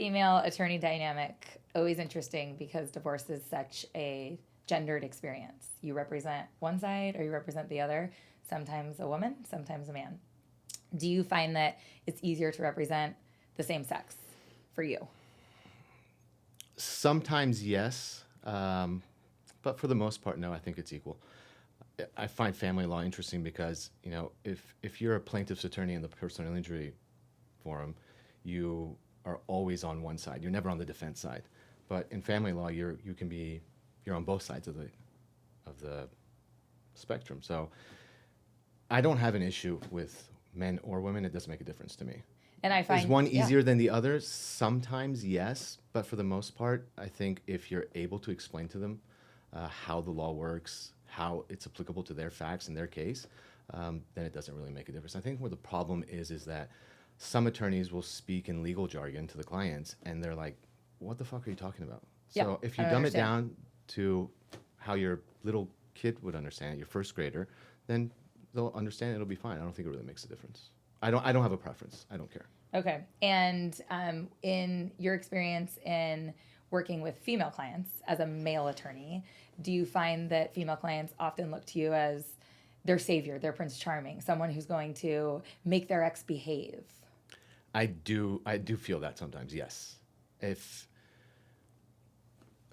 male-female attorney dynamic, always interesting because divorce is such a gendered experience. You represent one side or you represent the other, sometimes a woman, sometimes a man. Do you find that it's easier to represent the same sex for you? Sometimes yes, but for the most part, no, I think it's equal. I find family law interesting because, if you're a plaintiff's attorney in the personal injury forum, you are always on one side. You're never on the defense side. But in family law, you're on both sides of the spectrum. So I don't have an issue with men or women. It doesn't make a difference to me. And I find is one easier than the other? Sometimes yes, but for the most part, I think if you're able to explain to them how the law works, how it's applicable to their facts and their case, then it doesn't really make a difference. I think where the problem is that some attorneys will speak in legal jargon to the clients, and they're like, "What the fuck are you talking about?" Yeah, So if you dumb it down to how your little kid would understand it, your first grader, then they'll understand it. It'll be fine. I don't think it really makes a difference. I don't have a preference. I don't care. Okay. And in your experience in working with female clients as a male attorney, do you find that female clients often look to you as their savior, their Prince Charming, someone who's going to make their ex behave? I do feel that sometimes, yes. If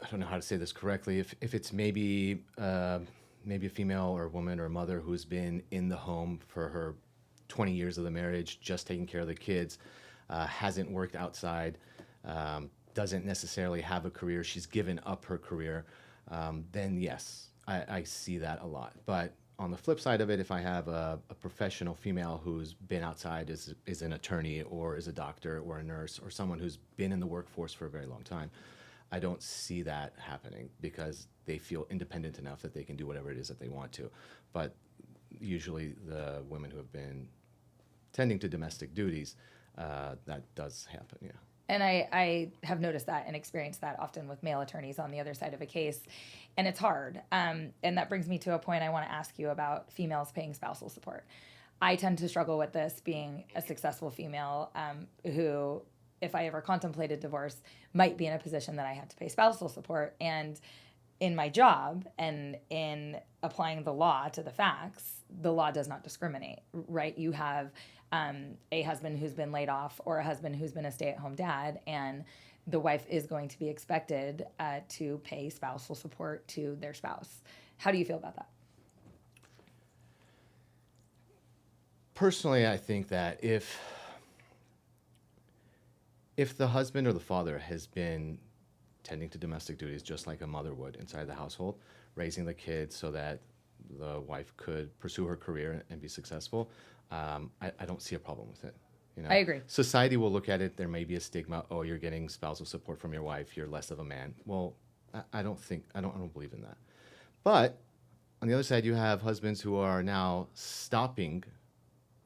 I don't know how to say this correctly, if it's maybe a female or a woman or a mother who's been in the home for her 20 years of the marriage, just taking care of the kids, hasn't worked outside, doesn't necessarily have a career, she's given up her career, then yes, I see that a lot. But on the flip side of it, if I have a professional female who's been outside, is an attorney or is a doctor or a nurse or someone who's been in the workforce for a very long time, I don't see that happening because they feel independent enough that they can do whatever it is that they want to. But usually the women who have been tending to domestic duties, that does happen, yeah. And I have noticed that and experienced that often with male attorneys on the other side of a case. And it's hard. And that brings me to a point I want to ask you about females paying spousal support. I tend to struggle with this being a successful female who, if I ever contemplated divorce, might be in a position that I had to pay spousal support. And in my job and in applying the law to the facts, the law does not discriminate, right? You have a husband who's been laid off or a husband who's been a stay-at-home dad, and the wife is going to be expected to pay spousal support to their spouse. How do you feel about that? Personally, I think that if the husband or the father has been tending to domestic duties just like a mother would inside the household, raising the kids so that the wife could pursue her career and be successful, I don't see a problem with it. I agree. Society will look at it. There may be a stigma. Oh, you're getting spousal support from your wife. You're less of a man. Well, I don't believe in that. But on the other side, you have husbands who are now stopping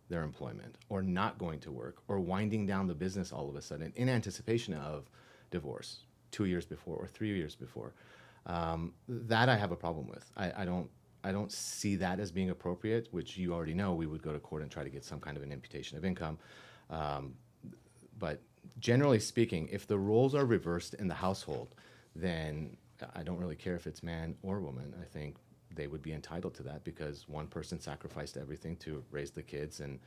their employment or not going to work or winding down the business all of a sudden in anticipation of divorce 2 years before or 3 years before. That I have a problem with. I don't see that as being appropriate, which you already know we would go to court and try to get some kind of an imputation of income. But generally speaking, if the roles are reversed in the household, then I don't really care if it's man or woman. I think they would be entitled to that because one person sacrificed everything to raise the kids and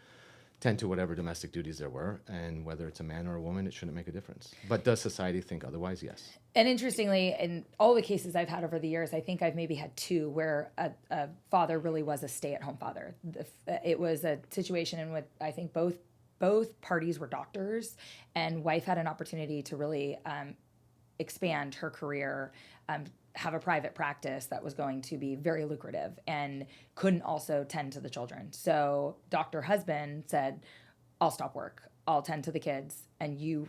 tend to whatever domestic duties there were, and whether it's a man or a woman, it shouldn't make a difference. But does society think otherwise? Yes. And interestingly, in all the cases I've had over the years, I think I've maybe had two where a father really was a stay-at-home father. It was a situation in which I think both parties were doctors, and wife had an opportunity to really expand her career, have a private practice that was going to be very lucrative and couldn't also tend to the children. So Dr. Husband said, I'll stop work. I'll tend to the kids and you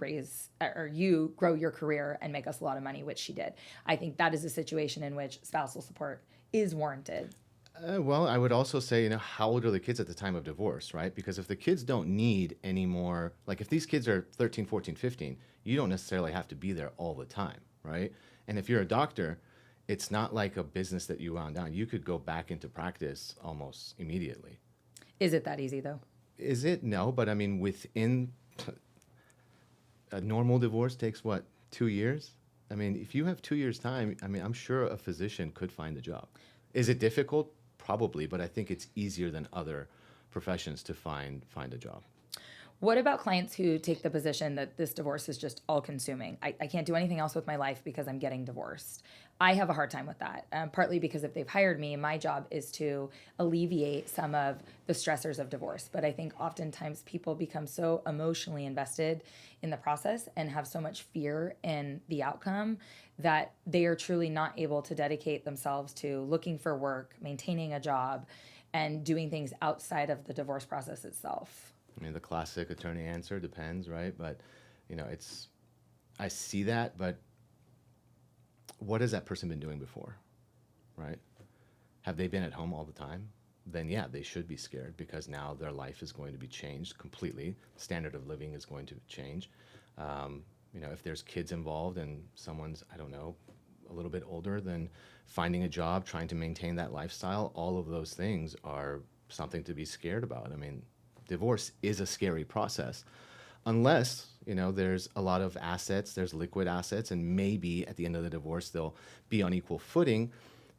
grow your career and make us a lot of money, which she did. I think that is a situation in which spousal support is warranted. Well, I would also say, how old are the kids at the time of divorce, right? Because if the kids don't need any more, like if these kids are 13, 14, 15, you don't necessarily have to be there all the time, right? And if you're a doctor, it's not like a business that you wound down. You could go back into practice almost immediately. Is it that easy, though? Is it? No, but I mean, within a normal divorce takes what, 2 years? I mean, if you have 2 years time, I mean, I'm sure a physician could find a job. Is it difficult? Probably, but I think it's easier than other professions to find a job. What about clients who take the position that this divorce is just all consuming? I can't do anything else with my life because I'm getting divorced. I have a hard time with that, partly because if they've hired me, my job is to alleviate some of the stressors of divorce. But I think oftentimes people become so emotionally invested in the process and have so much fear in the outcome that they are truly not able to dedicate themselves to looking for work, maintaining a job, and doing things outside of the divorce process itself. I mean, the classic attorney answer depends, right? But, I see that, but what has that person been doing before, right? Have they been at home all the time? Then yeah, they should be scared because now their life is going to be changed completely. Standard of living is going to change. If there's kids involved and someone's, I don't know, a little bit older, then finding a job, trying to maintain that lifestyle, all of those things are something to be scared about. I mean, divorce is a scary process unless, there's a lot of assets, there's liquid assets, and maybe at the end of the divorce, they'll be on equal footing.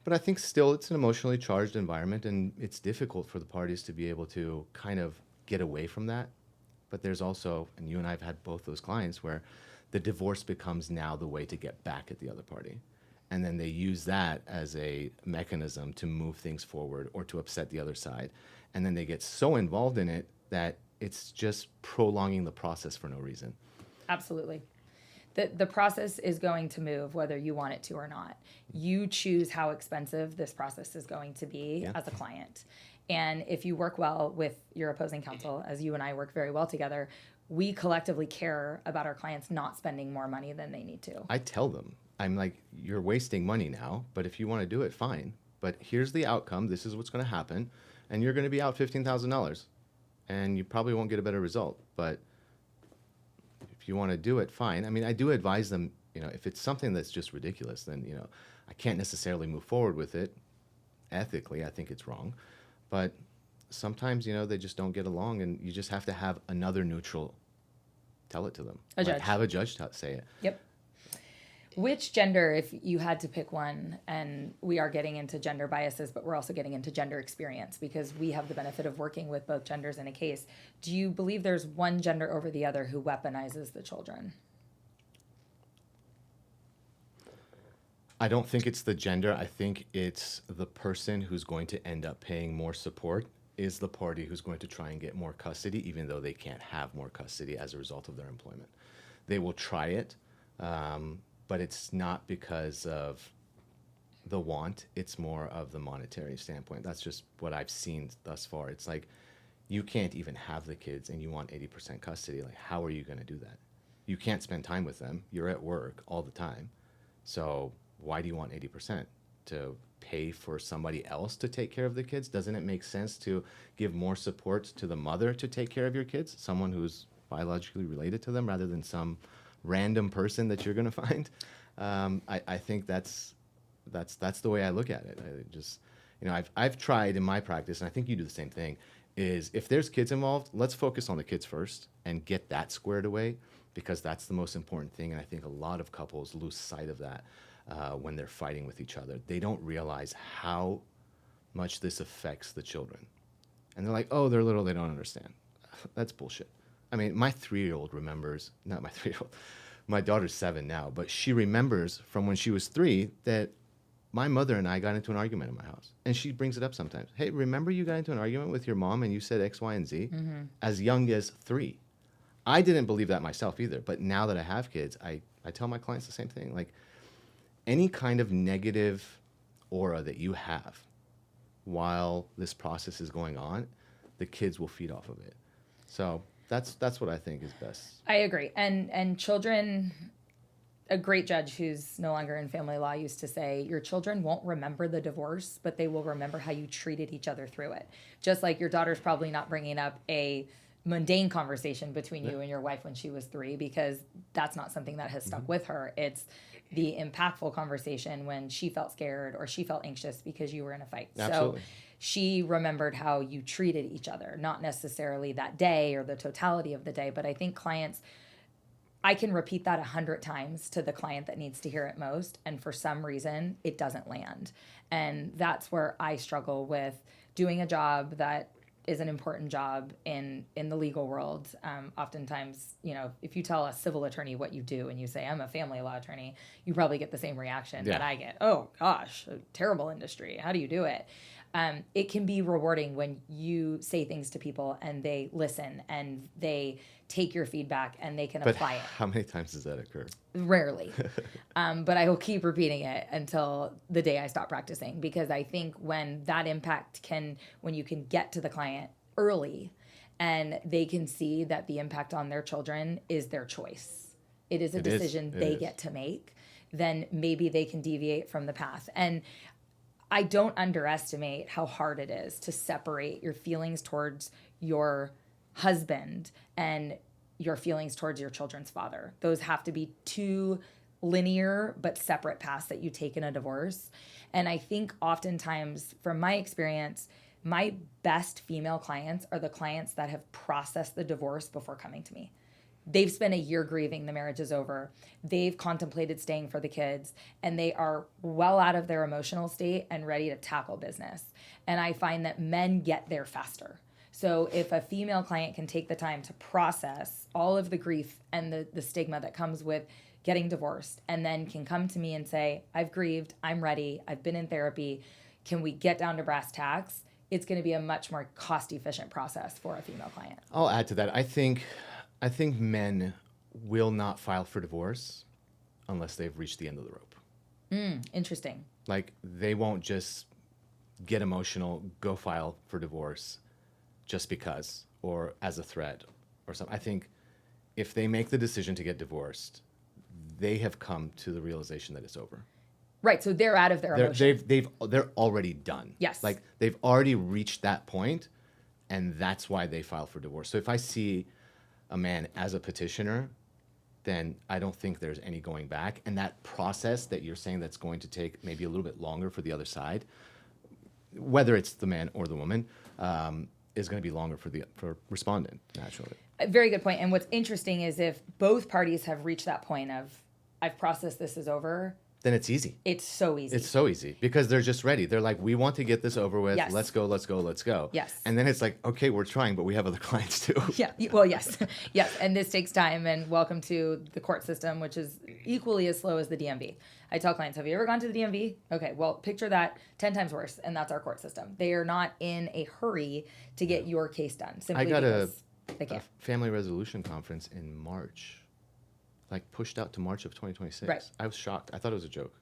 But I think still it's an emotionally charged environment and it's difficult for the parties to be able to kind of get away from that. But there's also, and you and I have had both those clients where the divorce becomes now the way to get back at the other party. And then they use that as a mechanism to move things forward or to upset the other side. And then they get so involved in it that it's just prolonging the process for no reason. Absolutely. The process is going to move whether you want it to or not. You choose how expensive this process is going to be as a client. And if you work well with your opposing counsel, as you and I work very well together, we collectively care about our clients not spending more money than they need to. I tell them, I'm like, you're wasting money now, but if you want to do it, fine. But here's the outcome. This is what's going to happen. And you're going to be out $15,000. And you probably won't get a better result. But if you want to do it, fine. I mean, I do advise them, if it's something that's just ridiculous, then, I can't necessarily move forward with it. Ethically, I think it's wrong. But sometimes, they just don't get along, and you just have to have another neutral tell it to them. A judge. Have a judge say it. Yep. Which gender, if you had to pick one, and we are getting into gender biases, but we're also getting into gender experience because we have the benefit of working with both genders in a case. Do you believe there's one gender over the other who weaponizes the children? I don't think it's the gender. I think it's the person who's going to end up paying more support is the party who's going to try and get more custody, even though they can't have more custody as a result of their employment. They will try it. But it's not because of the want, it's more of the monetary standpoint. That's just what I've seen thus far. It's like, you can't even have the kids and you want 80% custody. Like, how are you going to do that? You can't spend time with them. You're at work all the time. So why do you want 80%? To pay for somebody else to take care of the kids? Doesn't it make sense to give more support to the mother to take care of your kids? Someone who's biologically related to them rather than some random person that you're going to find. I think that's the way I look at it. I just, I've tried in my practice, and I think you do the same thing, is if there's kids involved, let's focus on the kids first and get that squared away because that's the most important thing. And I think a lot of couples lose sight of that when they're fighting with each other. They don't realize how much this affects the children. And they're like, oh, they're little, they don't understand. That's bullshit. I mean, my 3-year-old remembers, not my 3-year-old, my daughter's 7 now, but she remembers from when she was 3 that my mother and I got into an argument in my house. And she brings it up sometimes. Hey, remember you got into an argument with your mom and you said X, Y, and Z? Mm-hmm. As young as 3. I didn't believe that myself either. But now that I have kids, I tell my clients the same thing. Like, any kind of negative aura that you have while this process is going on, the kids will feed off of it. So that's what I think is best. I agree. And children, a great judge who's no longer in family law used to say, your children won't remember the divorce, but they will remember how you treated each other through it. Just like your daughter's probably not bringing up a mundane conversation between you and your wife when she was 3, because that's not something that has stuck with her. It's the impactful conversation when she felt scared or she felt anxious because you were in a fight. Absolutely. So she remembered how you treated each other, not necessarily that day or the totality of the day. But I think clients, I can repeat that 100 times to the client that needs to hear it most, and for some reason, it doesn't land. And that's where I struggle with doing a job that is an important job in the legal world. Oftentimes, if you tell a civil attorney what you do and you say, I'm a family law attorney, you probably get the same reaction that I get. Oh, gosh, a terrible industry. How do you do it? It can be rewarding when you say things to people and they listen and they take your feedback and they can apply it. How many times does that occur? Rarely. But I will keep repeating it until the day I stop practicing, because I think when that impact when you can get to the client early and they can see that the impact on their children is their choice, it is a decision they get to make, then maybe they can deviate from the path. And I don't underestimate how hard it is to separate your feelings towards your husband and your feelings towards your children's father. Those have to be two linear but separate paths that you take in a divorce. And I think oftentimes, from my experience, my best female clients are the clients that have processed the divorce before coming to me. They've spent a year grieving the marriage is over. They've contemplated staying for the kids, and they are well out of their emotional state and ready to tackle business. And I find that men get there faster. So if a female client can take the time to process all of the grief and the stigma that comes with getting divorced, and then can come to me and say, I've grieved, I'm ready, I've been in therapy, can we get down to brass tacks? It's going to be a much more cost-efficient process for a female client. I'll add to that. I think men will not file for divorce unless they've reached the end of the rope. Interesting. Like, they won't just get emotional, go file for divorce just because, or as a threat or something. I think if they make the decision to get divorced, they have come to the realization that it's over. Right, so they're out of their emotion. They're already done. Yes. Like, they've already reached that point, and that's why they file for divorce. So if I see a man as a petitioner, then I don't think there's any going back. And that process that you're saying that's going to take maybe a little bit longer for the other side, whether it's the man or the woman, is going to be longer for respondent, naturally. A very good point. And what's interesting is if both parties have reached that point of, I've processed, this is over, then it's easy. It's so easy. It's so easy because they're just ready. They're like, we want to get this over with. Yes. Let's go, let's go, let's go. Yes. And then it's like, okay, we're trying, but we have other clients too. Yeah. Well, yes. Yes. And this takes time. And welcome to the court system, which is equally as slow as the DMV. I tell clients, have you ever gone to the DMV? Okay, well, picture that 10 times worse, and that's our court system. They are not in a hurry to get your case done. Simply I got a family resolution conference in March, like pushed out to March of 2026. Right. I was shocked. I thought it was a joke.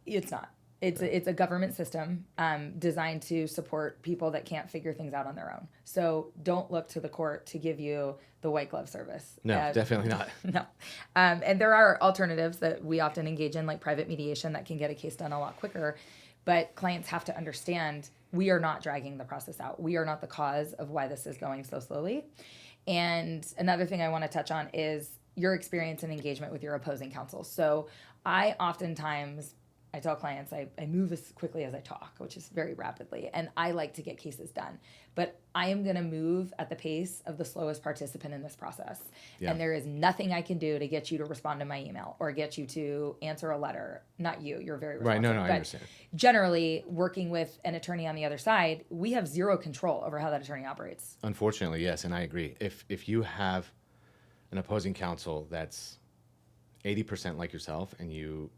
It's not. It's a government system designed to support people that can't figure things out on their own. So don't look to the court to give you the white glove service. No, definitely not. No. And there are alternatives that we often engage in, like private mediation, that can get a case done a lot quicker. But clients have to understand we are not dragging the process out. We are not the cause of why this is going so slowly. And another thing I want to touch on is your experience and engagement with your opposing counsel. So I tell clients I move as quickly as I talk, which is very rapidly, and I like to get cases done. But I am going to move at the pace of the slowest participant in this process. Yeah. And there is nothing I can do to get you to respond to my email or get you to answer a letter. Not you, you're very responsive. Right, no, I understand. Generally, working with an attorney on the other side, we have zero control over how that attorney operates. Unfortunately, yes, and I agree. If you have an opposing counsel that's 80% like yourself and you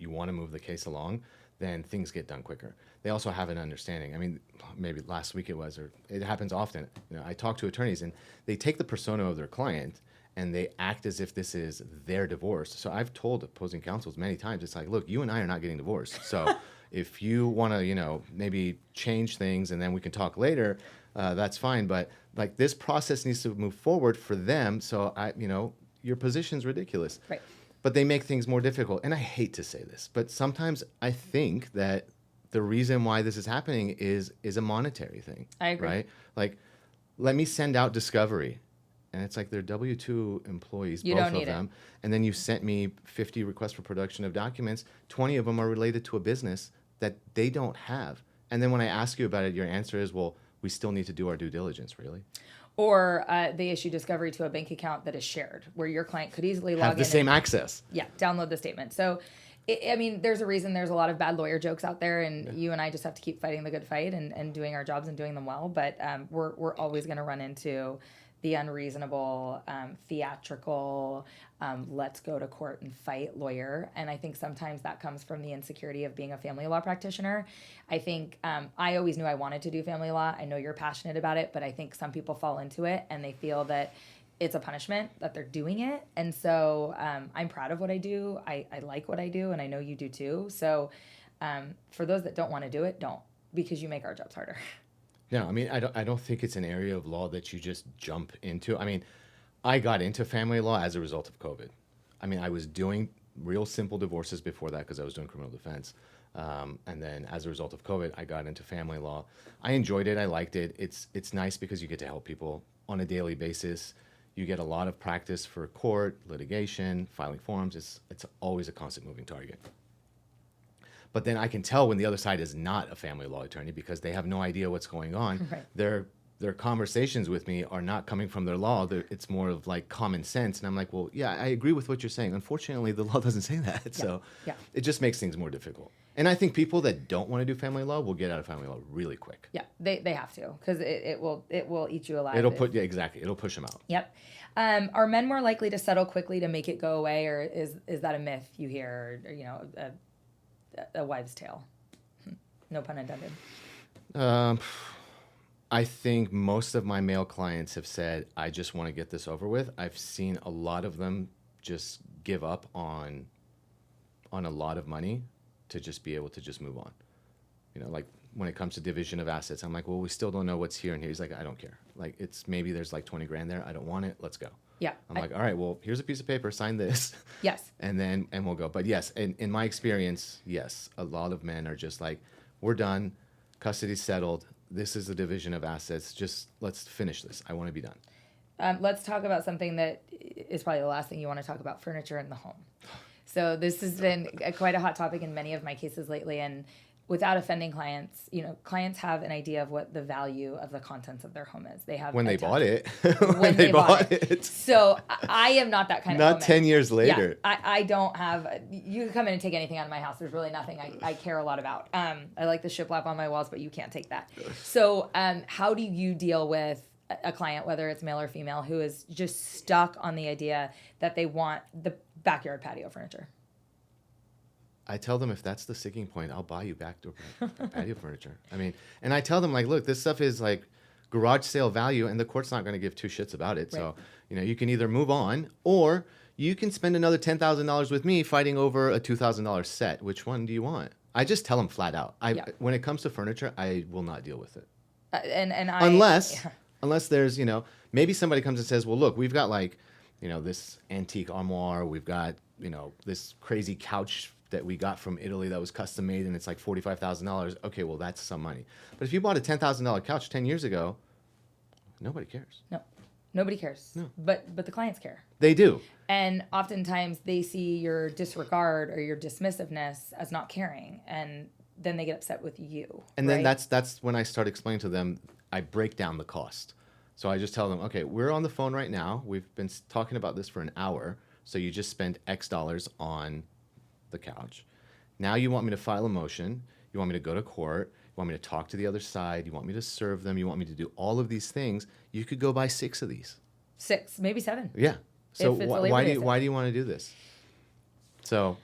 want to move the case along, then things get done quicker. They also have an understanding. I mean, maybe last week or it happens often. I talk to attorneys and they take the persona of their client and they act as if this is their divorce. So I've told opposing counsels many times, it's like, look, you and I are not getting divorced. So if you want to, maybe change things and then we can talk later, that's fine. But like, this process needs to move forward for them. So your position's ridiculous. Right. But they make things more difficult. And I hate to say this, but sometimes I think that the reason why this is happening is a monetary thing. I agree. Right? Like, let me send out discovery. And it's like they're W-2 employees, both of them. And then you sent me 50 requests for production of documents. 20 of them are related to a business that they don't have. And then when I ask you about it, your answer is, well, we still need to do our due diligence, really? Or they issue discovery to a bank account that is shared, where your client could easily log Have in the same and, access. yeah, download the statement. So, I mean, there's a reason there's a lot of bad lawyer jokes out there, and you and I just have to keep fighting the good fight and doing our jobs and doing them well. But we're always going to run into the unreasonable, theatrical, let's go to court and fight lawyer. And I think sometimes that comes from the insecurity of being a family law practitioner. I think I always knew I wanted to do family law. I know you're passionate about it, but I think some people fall into it and they feel that it's a punishment that they're doing it. And so I'm proud of what I do. I like what I do, and I know you do too. So for those that don't want to do it, don't, because you make our jobs harder. No, I mean, I don't think it's an area of law that you just jump into. I mean, I got into family law as a result of COVID. I mean, I was doing real simple divorces before that because I was doing criminal defense. And then as a result of COVID, I got into family law. I enjoyed it. I liked it. It's nice because you get to help people on a daily basis. You get a lot of practice for court, litigation, filing forms. It's always a constant moving target. But then I can tell when the other side is not a family law attorney because they have no idea what's going on. Right. Their conversations with me are not coming from their law. It's more of like common sense. And I'm like, well, yeah, I agree with what you're saying. Unfortunately, the law doesn't say that. Yeah. So it just makes things more difficult. And I think people that don't want to do family law will get out of family law really quick. Yeah, they have to, because it will eat you alive. Exactly. It'll push them out. Yep. Are men more likely to settle quickly to make it go away, or is that a myth you hear, or you know, a wives' tale? No pun intended. I think most of my male clients have said, I just want to get this over with. I've seen a lot of them just give up on a lot of money to just be able to just move on. You know, like when it comes to division of assets, I'm like, well, we still don't know what's here and here. He's like, I don't care. Like, it's maybe there's like 20 grand there. I don't want it. Let's go. Yeah. I'm like, all right, well, here's a piece of paper. Sign this. Yes. And we'll go. But yes, in my experience, yes, a lot of men are just like, we're done. Custody's settled. This is the division of assets. Just let's finish this. I want to be done. Let's talk about something that is probably the last thing you want to talk about: furniture in the home. So this has been quite a hot topic in many of my cases lately, and without offending clients, you know, clients have an idea of what the value of the contents of their home is. They have when they bought it. when they bought it. So I am not that kind of woman. Not 10 years later. Yeah, I don't have. You can come in and take anything out of my house. There's really nothing I care a lot about. I like the shiplap on my walls, but you can't take that. So how do you deal with a client, whether it's male or female, who is just stuck on the idea that they want the backyard patio furniture? I tell them, if that's the sticking point, I'll buy you backdoor patio furniture. I mean, and I tell them, like, look, this stuff is like garage sale value, and the court's not going to give two shits about it. Right. So, you know, you can either move on, or you can spend another $10,000 with me fighting over a $2,000 set. Which one do you want? I just tell them flat out. When it comes to furniture, I will not deal with it. Unless there's, you know, maybe somebody comes and says, well, look, we've got like, you know, this antique armoire, we've got, you know, this crazy couch that we got from Italy that was custom made and it's like $45,000. Okay, well, that's some money. But if you bought a $10,000 couch 10 years ago, nobody cares. No, nobody cares. No. But the clients care. They do. And oftentimes they see your disregard or your dismissiveness as not caring, and then they get upset with you. And then that's when I start explaining to them, I break down the cost. So I just tell them, okay, we're on the phone right now. We've been talking about this for an hour. So you just spent X dollars on the couch. Now you want me to file a motion. You want me to go to court. You want me to talk to the other side. You want me to serve them. You want me to do all of these things. You could go buy 6 of these. 6, maybe 7. Yeah. So why do you want to do this? So,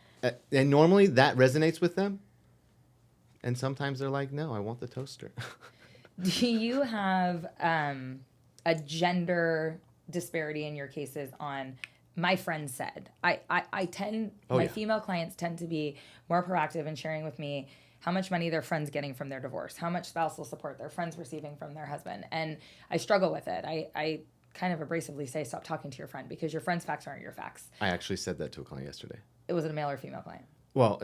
and normally that resonates with them. And sometimes they're like, no, I want the toaster. Do you have a gender disparity in your cases on my friend said? Female clients tend to be more proactive in sharing with me how much money their friend's getting from their divorce, how much spousal support their friend's receiving from their husband. And I struggle with it. I kind of abrasively say, stop talking to your friend, because your friend's facts aren't your facts. I actually said that to a client yesterday. Was it a male or female client? Well,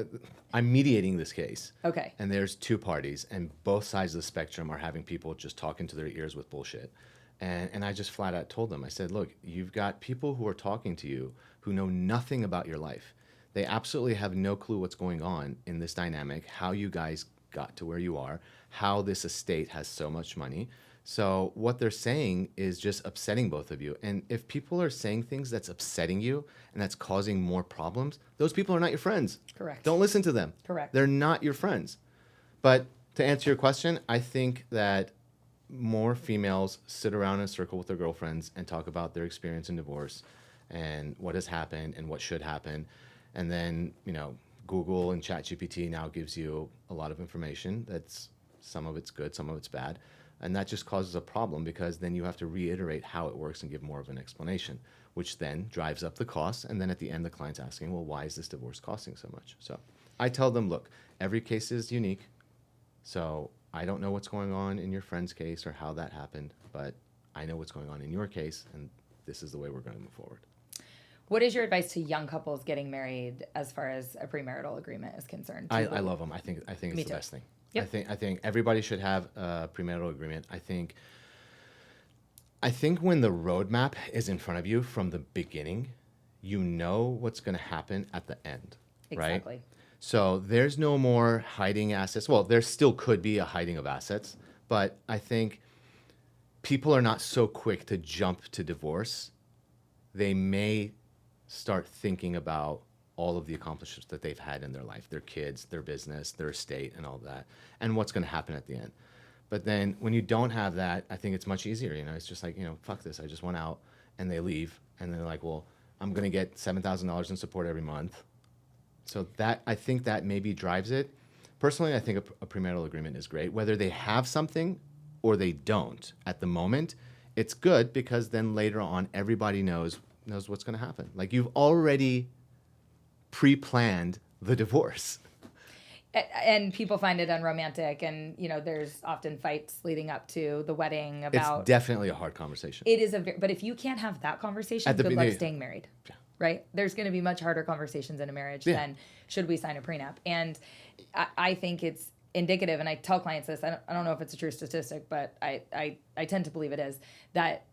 I'm mediating this case. Okay. And there's 2 parties, and both sides of the spectrum are having people just talk into their ears with bullshit. And I just flat out told them, I said, look, you've got people who are talking to you who know nothing about your life. They absolutely have no clue what's going on in this dynamic, how you guys got to where you are, how this estate has so much money. So what they're saying is just upsetting both of you. And if people are saying things that's upsetting you and that's causing more problems, those people are not your friends. Correct. Don't listen to them. Correct. They're not your friends. But to answer your question, I think that more females sit around in a circle with their girlfriends and talk about their experience in divorce and what has happened and what should happen. And then, Google and ChatGPT now gives you a lot of information. That's some of it's good, some of it's bad. And that just causes a problem because then you have to reiterate how it works and give more of an explanation, which then drives up the costs. And then at the end, the client's asking, well, why is this divorce costing so much? So I tell them, look, every case is unique. So I don't know what's going on in your friend's case or how that happened, but I know what's going on in your case, and this is the way we're going to move forward. What is your advice to young couples getting married as far as a premarital agreement is concerned? I love them. I think it's the best thing. Yep. I think everybody should have a premarital agreement. I think when the roadmap is in front of you from the beginning, you know what's going to happen at the end, Exactly. right? So there's no more hiding assets. Well, there still could be a hiding of assets, but I think people are not so quick to jump to divorce. They may start thinking about all of the accomplishments that they've had in their life, their kids, their business, their estate, and all that, and what's going to happen at the end. But then when you don't have that, I think it's much easier. It's just like, fuck this. I just went out, and they leave, and they're like, well, I'm going to get $7,000 in support every month. So I think that maybe drives it. Personally, I think a premarital agreement is great. Whether they have something or they don't at the moment, it's good because then later on, everybody knows what's going to happen. Like you've already pre-planned the divorce. And people find it unromantic, and there's often fights leading up to the wedding about. It's definitely a hard conversation. It is but if you can't have that conversation, good luck staying married. Yeah. Right? There's going to be much harder conversations in a marriage than should we sign a prenup. And I think it's indicative, and I tell clients this. I don't know if it's a true statistic, but I tend to believe it is, that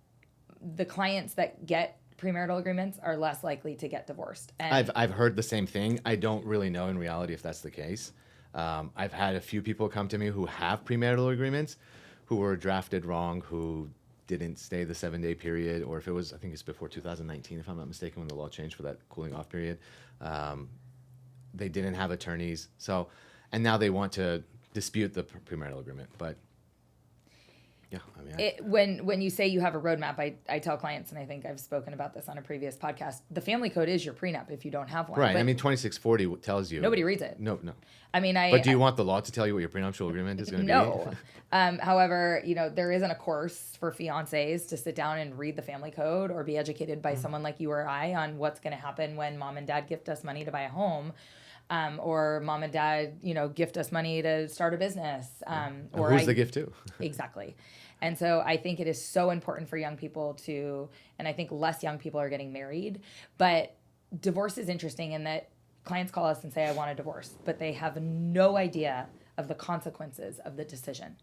the clients that get premarital agreements are less likely to get divorced. And I've heard the same thing. I don't really know in reality if that's the case. I've had a few people come to me who have premarital agreements who were drafted wrong, who didn't stay the 7-day period, or if it was, I think it's before 2019, if I'm not mistaken, when the law changed for that cooling off period. They didn't have attorneys. So, and now they want to dispute the premarital agreement. But yeah, when you say you have a roadmap, I tell clients, and I think I've spoken about this on a previous podcast, the family code is your prenup if you don't have one. Right. 2640 tells you. Nobody reads it. No. But do you want the law to tell you what your prenuptial agreement is going to be? No. However, there isn't a course for fiancés to sit down and read the family code or be educated by someone like you or I on what's going to happen when mom and dad gift us money to buy a home. Or mom and dad, gift us money to start a business. Or who's the gift to? Exactly. And so I think it is so important for young people and I think less young people are getting married, but divorce is interesting in that clients call us and say, I want a divorce, but they have no idea of the consequences of the decision.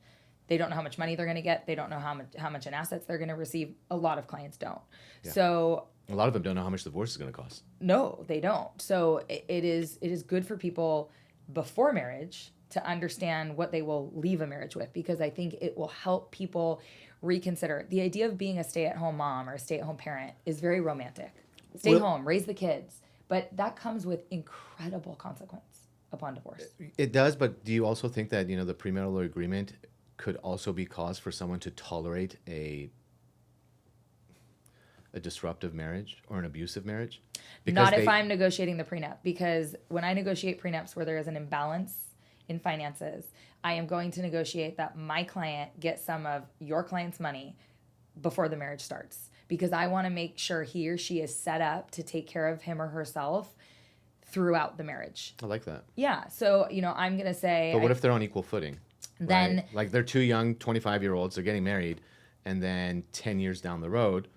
They don't know how much money they're going to get. They don't know how much in assets they're going to receive. A lot of clients don't. Yeah. So a lot of them don't know how much divorce is going to cost. No, they don't. So it is good for people before marriage to understand what they will leave a marriage with, because I think it will help people reconsider. The idea of being a stay-at-home mom or a stay-at-home parent is very romantic. Stay home, raise the kids. But that comes with incredible consequence upon divorce. It does, but do you also think that, the premarital agreement could also be cause for someone to tolerate a disruptive marriage or an abusive marriage? Not if I'm negotiating the prenup, because when I negotiate prenups where there is an imbalance in finances, I am going to negotiate that my client gets some of your client's money before the marriage starts, because I want to make sure he or she is set up to take care of him or herself throughout the marriage. I like that. Yeah. So, I'm going to say... But what if they're on equal footing? Then... Right? Like they're two young 25-year-olds, they're getting married, and then 10 years down the road,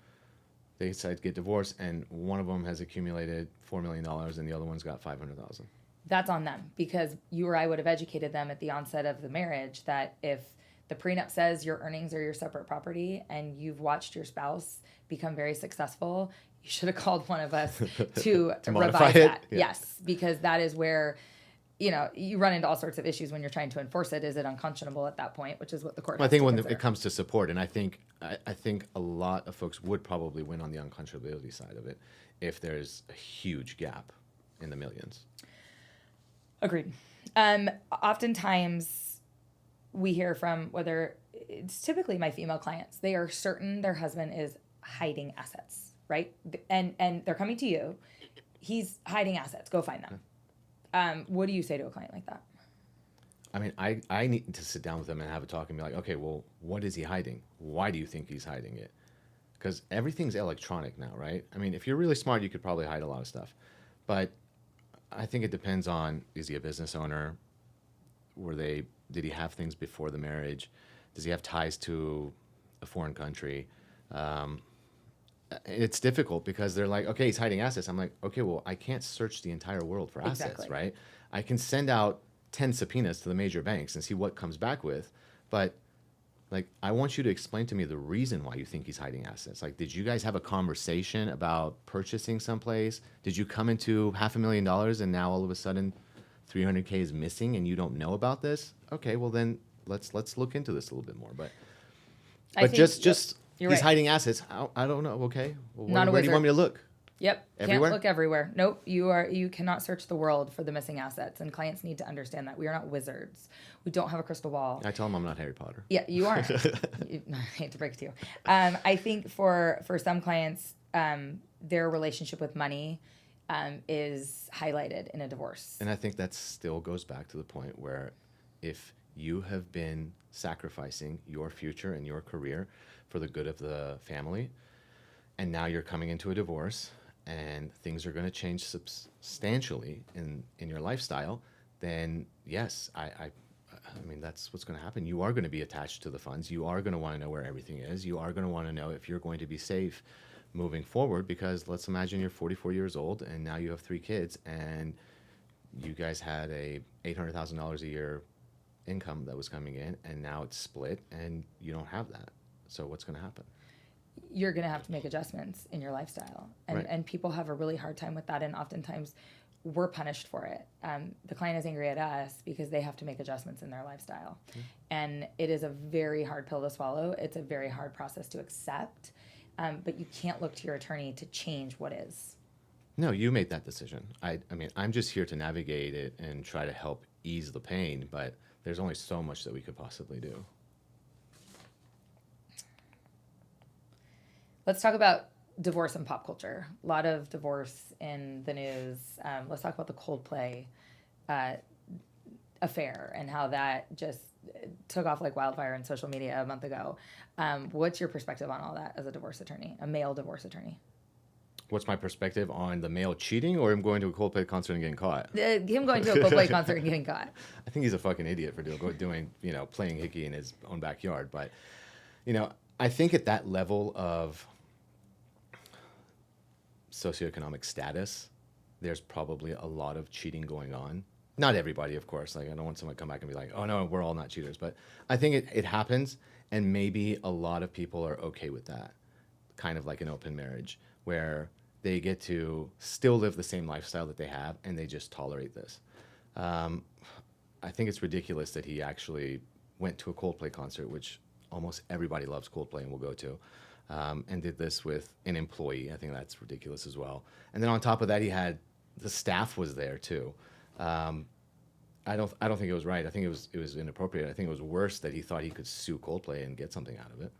they decide to get divorced, and one of them has accumulated $4 million and the other one's got $500,000. That's on them, because you or I would have educated them at the onset of the marriage that if the prenup says your earnings are your separate property and you've watched your spouse become very successful, you should have called one of us to revise that. Yeah. Yes, because that is where you run into all sorts of issues when you're trying to enforce it. Is it unconscionable at that point, which is what the court Well, I has think to when consider. it comes to support, and I think a lot of folks would probably win on the unconscionability side of it if there's a huge gap in the millions. Agreed. Oftentimes we hear from, whether it's typically my female clients, they are certain their husband is hiding assets, right? And they're coming to you. He's hiding assets. Go find them. What do you say to a client like that? I mean, I need to sit down with them and have a talk and be like, okay, well, what is he hiding? Why do you think he's hiding it? Because everything's electronic now, right? I mean, if you're really smart, you could probably hide a lot of stuff. But I think it depends on, is he a business owner? Did he have things before the marriage? Does he have ties to a foreign country? It's difficult because they're like, okay, he's hiding assets. I'm like, okay, well, I can't search the entire world for assets, Exactly. right? I can send out 10 subpoenas to the major banks and see what comes back with. But like, I want you to explain to me the reason why you think he's hiding assets. Like, did you guys have a conversation about purchasing someplace? Did you come into $500,000 and now all of a sudden 300K is missing and you don't know about this? Okay, well then let's look into this a little bit more. But just you're he's right. hiding assets. I don't know. Okay, well, Not a where do you want wizard. me to look? Yep. Everywhere? Can't look everywhere. Nope. You cannot search the world for the missing assets, and clients need to understand that we are not wizards. We don't have a crystal ball. I tell him I'm not Harry Potter. Yeah, you aren't. I hate to break it to you. I think for some clients, their relationship with money is highlighted in a divorce. And I think that still goes back to the point where if you have been sacrificing your future and your career for the good of the family, and now you're coming into a divorce and things are going to change substantially in your lifestyle, then yes, I mean, that's what's going to happen. You are going to be attached to the funds. You are going to want to know where everything is. You are going to want to know if you're going to be safe moving forward, because let's imagine you're 44 years old and now you have 3 kids and you guys had a $800,000 a year income that was coming in, and now it's split and you don't have that. So what's going to happen? You're going to have to make adjustments in your lifestyle. And, Right. and people have a really hard time with that. And oftentimes we're punished for it. The client is angry at us because they have to make adjustments in their lifestyle. And it is a very hard pill to swallow. It's a very hard process to accept. But you can't look to your attorney to change what is. No, you made that decision. I mean, I'm just here to navigate it and try to help ease the pain, but there's only so much that we could possibly do. Let's talk about divorce and pop culture. A lot of divorce in the news. Let's talk about the Coldplay affair and how that just took off like wildfire in social media a month ago. What's your perspective on all that as a divorce attorney, a male divorce attorney? What's my perspective on the male cheating or him going to a Coldplay concert and getting caught? Him going to a Coldplay concert and getting caught. I think he's a fucking idiot for doing, playing hickey in his own backyard. But, I think at that level of socioeconomic status, there's probably a lot of cheating going on. Not everybody, of course. Like, I don't want someone to come back and be like, oh, no, we're all not cheaters. But I think it happens, and maybe a lot of people are okay with that, kind of like an open marriage, where they get to still live the same lifestyle that they have, and they just tolerate this. I think it's ridiculous that he actually went to a Coldplay concert, which almost everybody loves Coldplay and will go to, and did this with an employee. I think that's ridiculous as well. And then on top of that, the staff was there too. I don't think it was right. I think it was inappropriate. I think it was worse that he thought he could sue Coldplay and get something out of it.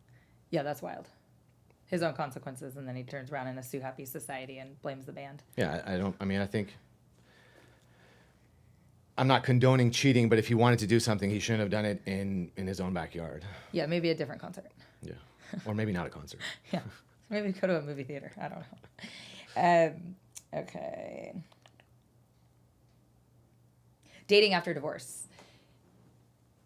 Yeah, that's wild. His own consequences, and then he turns around in a sue happy society and blames the band. Yeah, I think I'm not condoning cheating, but if he wanted to do something, he shouldn't have done it in his own backyard. Yeah, maybe a different concert. Yeah. Or maybe not a concert. Yeah, maybe go to a movie theater. I don't know. Okay. Dating after divorce.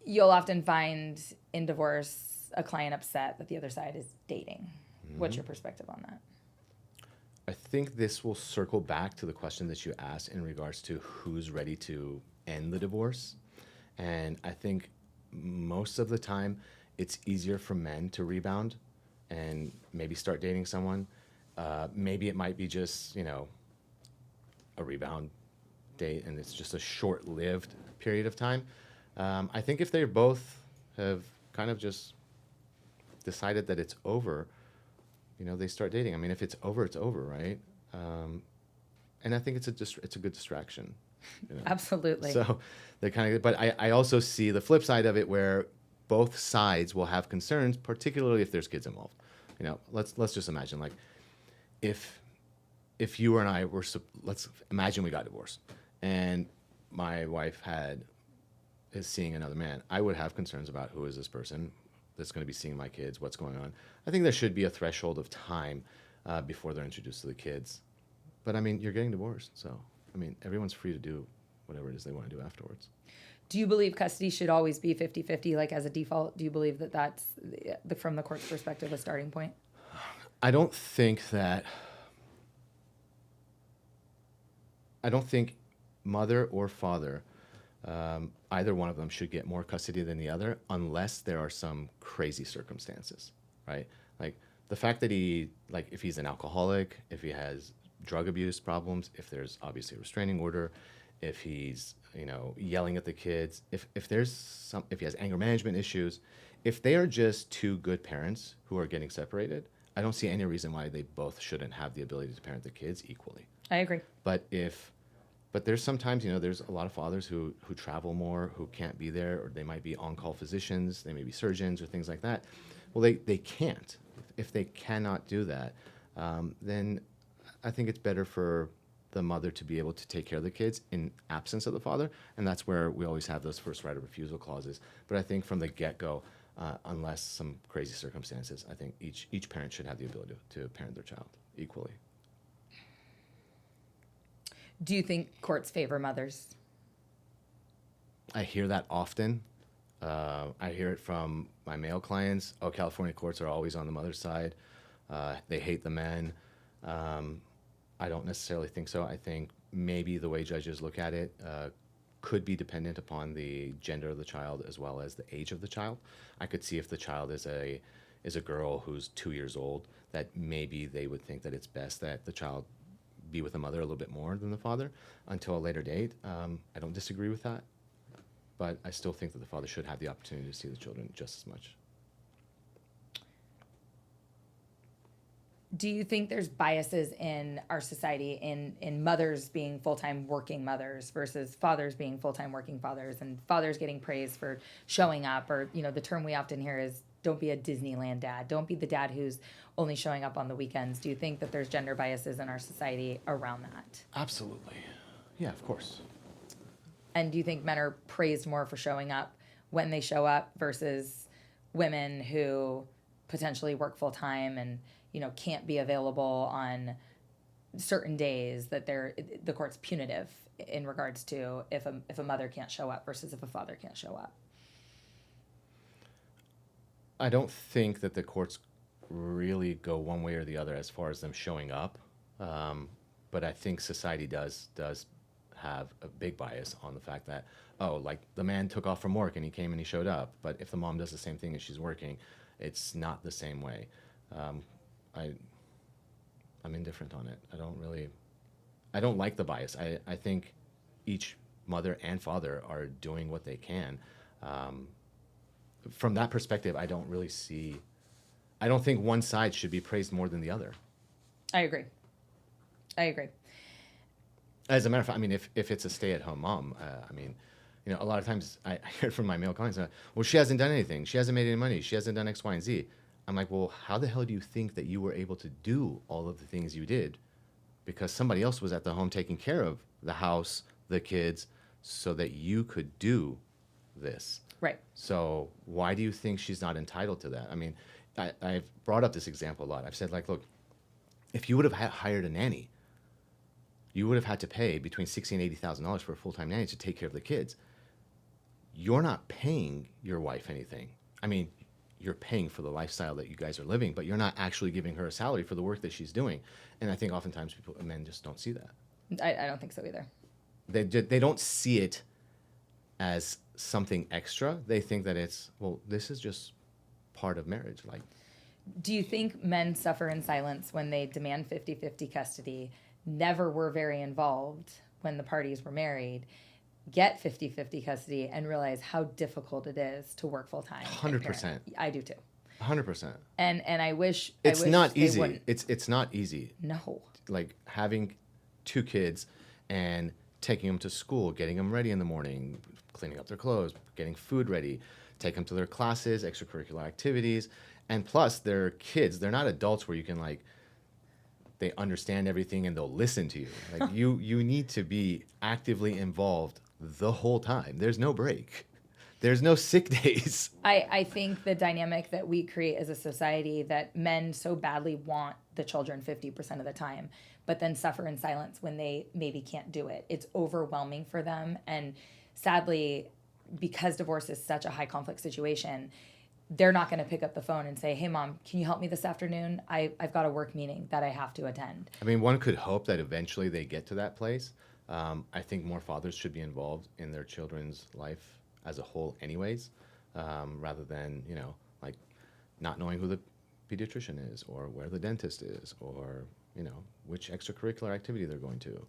You'll often find in divorce a client upset that the other side is dating. What's your perspective on that? I think this will circle back to the question that you asked in regards to who's ready to end the divorce. And I think most of the time it's easier for men to rebound and maybe start dating someone. Maybe it might be just, a rebound date and it's just a short-lived period of time. I think if they both have kind of just decided that it's over, they start dating. I mean, if it's over, it's over, right? And I think it's a good distraction. Absolutely. So they kind of, but I also see the flip side of it where both sides will have concerns, particularly if there's kids involved. Let's just imagine, like, if you and I were, let's imagine we got divorced and my wife is seeing another man. I would have concerns about who is this person that's going to be seeing my kids, what's going on. I think there should be a threshold of time before they're introduced to the kids. But I mean, you're getting divorced, so I mean, everyone's free to do whatever it is they want to do afterwards. Do you believe custody should always be 50-50, like as a default? Do you believe that that's, from the court's perspective, a starting point? I don't think mother or father, either one of them should get more custody than the other unless there are some crazy circumstances, right? Like the fact that if he's an alcoholic, if he has drug abuse problems, if there's obviously a restraining order, if he's yelling at the kids, if he has anger management issues, if they are just two good parents who are getting separated, I don't see any reason why they both shouldn't have the ability to parent the kids equally. I agree. But there's sometimes, there's a lot of fathers who travel more, who can't be there, or they might be on-call physicians, they may be surgeons or things like that. Well, they can't. If they cannot do that, then I think it's better for the mother to be able to take care of the kids in absence of the father, and that's where we always have those first right of refusal clauses. But I think from the get-go, unless some crazy circumstances, I think each parent should have the ability to parent their child equally. Do you think courts favor mothers? I hear that often. I hear it from my male clients. Oh, California courts are always on the mother's side. They hate the men. I don't necessarily think so. I think maybe the way judges look at it could be dependent upon the gender of the child as well as the age of the child. I could see if the child is a girl who's 2 years old, that maybe they would think that it's best that the child be with the mother a little bit more than the father until a later date. I don't disagree with that, but I still think that the father should have the opportunity to see the children just as much. Do you think there's biases in our society in mothers being full-time working mothers versus fathers being full-time working fathers, and fathers getting praised for showing up, or the term we often hear is don't be a Disneyland dad, don't be the dad who's only showing up on the weekends? Do you think that there's gender biases in our society around that? Absolutely. Yeah, of course. And do you think men are praised more for showing up when they show up versus women who potentially work full-time and can't be available on certain days, that the court's punitive in regards to if a mother can't show up versus if a father can't show up? I don't think that the courts really go one way or the other as far as them showing up, but I think society does have a big bias on the fact that, like the man took off from work and he came and he showed up, but if the mom does the same thing as she's working, it's not the same way. I'm indifferent on it. I don't like the bias. I think each mother and father are doing what they can. From that perspective, I don't think one side should be praised more than the other. I agree. As a matter of fact, I mean, if it's a stay-at-home mom, a lot of times I hear from my male clients, well, she hasn't done anything. She hasn't made any money. She hasn't done X, Y, and Z. I'm like, well, how the hell do you think that you were able to do all of the things you did? Because somebody else was at the home taking care of the house, the kids, so that you could do this. Right. So why do you think she's not entitled to that? I mean, I've brought up this example a lot. I've said, like, look, if you would have hired a nanny, you would have had to pay between $60,000 and $80,000 for a full-time nanny to take care of the kids. You're not paying your wife anything. I mean, you're paying for the lifestyle that you guys are living, but you're not actually giving her a salary for the work that she's doing. And I think oftentimes men just don't see that. I don't think so either. They don't see it as something extra. They think that this is just part of marriage. Like, do you think men suffer in silence when they demand 50-50 custody, never were very involved, when the parties were married get 50-50 custody and realize how difficult it is to work full time. 100%. I do too. 100%. And I wish it's not they easy. wouldn't. It's not easy. No. Like having 2 kids and taking them to school, getting them ready in the morning, cleaning up their clothes, getting food ready, take them to their classes, extracurricular activities, and plus they're kids. They're not adults where you can like they understand everything and they'll listen to you. Like you need to be actively involved the whole time. There's no break. There's no sick days. I think the dynamic that we create as a society, that men so badly want the children 50% of the time, but then suffer in silence when they maybe can't do it. It's overwhelming for them. And sadly, because divorce is such a high conflict situation, they're not going to pick up the phone and say, hey, Mom, can you help me this afternoon? I've got a work meeting that I have to attend. I mean, one could hope that eventually they get to that place. I think more fathers should be involved in their children's life as a whole anyways, rather than, like not knowing who the pediatrician is or where the dentist is or, which extracurricular activity they're going to.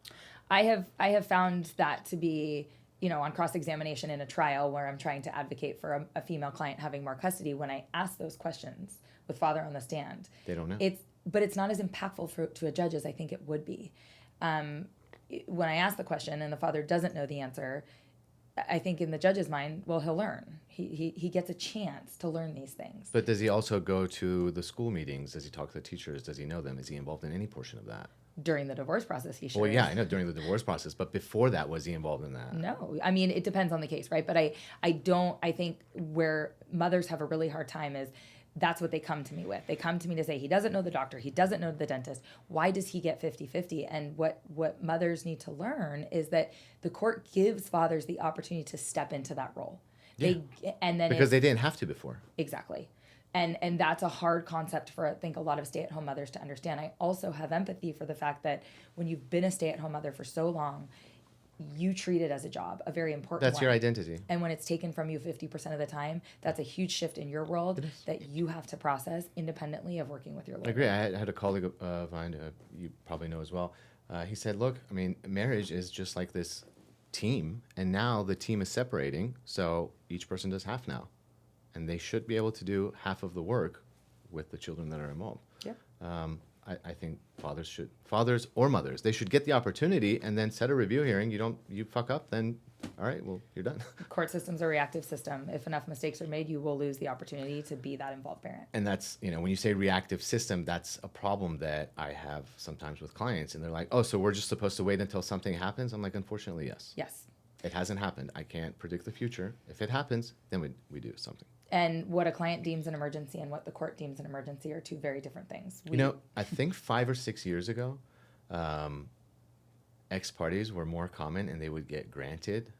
I have found that to be, on cross-examination in a trial where I'm trying to advocate for a female client having more custody, when I ask those questions with father on the stand. They don't know. But it's not as impactful to a judge as I think it would be. When I ask the question and the father doesn't know the answer, I think in the judge's mind, well, he'll learn. He gets a chance to learn these things. But does he also go to the school meetings? Does he talk to the teachers? Does he know them? Is he involved in any portion of that? During the divorce process, he should. Well, yeah, I know during the divorce process, but before that, was he involved in that? No. I mean, it depends on the case, right? But I think where mothers have a really hard time is that's what they come to me with. They come to me to say, he doesn't know the doctor, he doesn't know the dentist. Why does he get 50-50? And what mothers need to learn is that the court gives fathers the opportunity to step into that role. Yeah. Because they didn't have to before. Exactly. And that's a hard concept for, I think, a lot of stay-at-home mothers to understand. I also have empathy for the fact that when you've been a stay-at-home mother for so long, you treat it as a job, a very important one. That's your identity. And when it's taken from you 50% of the time, that's a huge shift in your world that you have to process independently of working with your lawyer. I agree. I had a colleague of mine, you probably know as well. He said, look, I mean, marriage is just like this team, and now the team is separating, so each person does half now. And they should be able to do half of the work with the children that are involved. Yeah. I think fathers or mothers, they should get the opportunity and then set a review hearing. You fuck up, then all right, well, you're done. Court system's a reactive system. If enough mistakes are made, you will lose the opportunity to be that involved parent. And that's, when you say reactive system, that's a problem that I have sometimes with clients. And they're like, oh, so we're just supposed to wait until something happens? I'm like, unfortunately, yes. Yes. It hasn't happened. I can't predict the future. If it happens, then we do something. And what a client deems an emergency and what the court deems an emergency are two very different things. I think 5 or 6 years ago, ex-parties were more common and they would get granted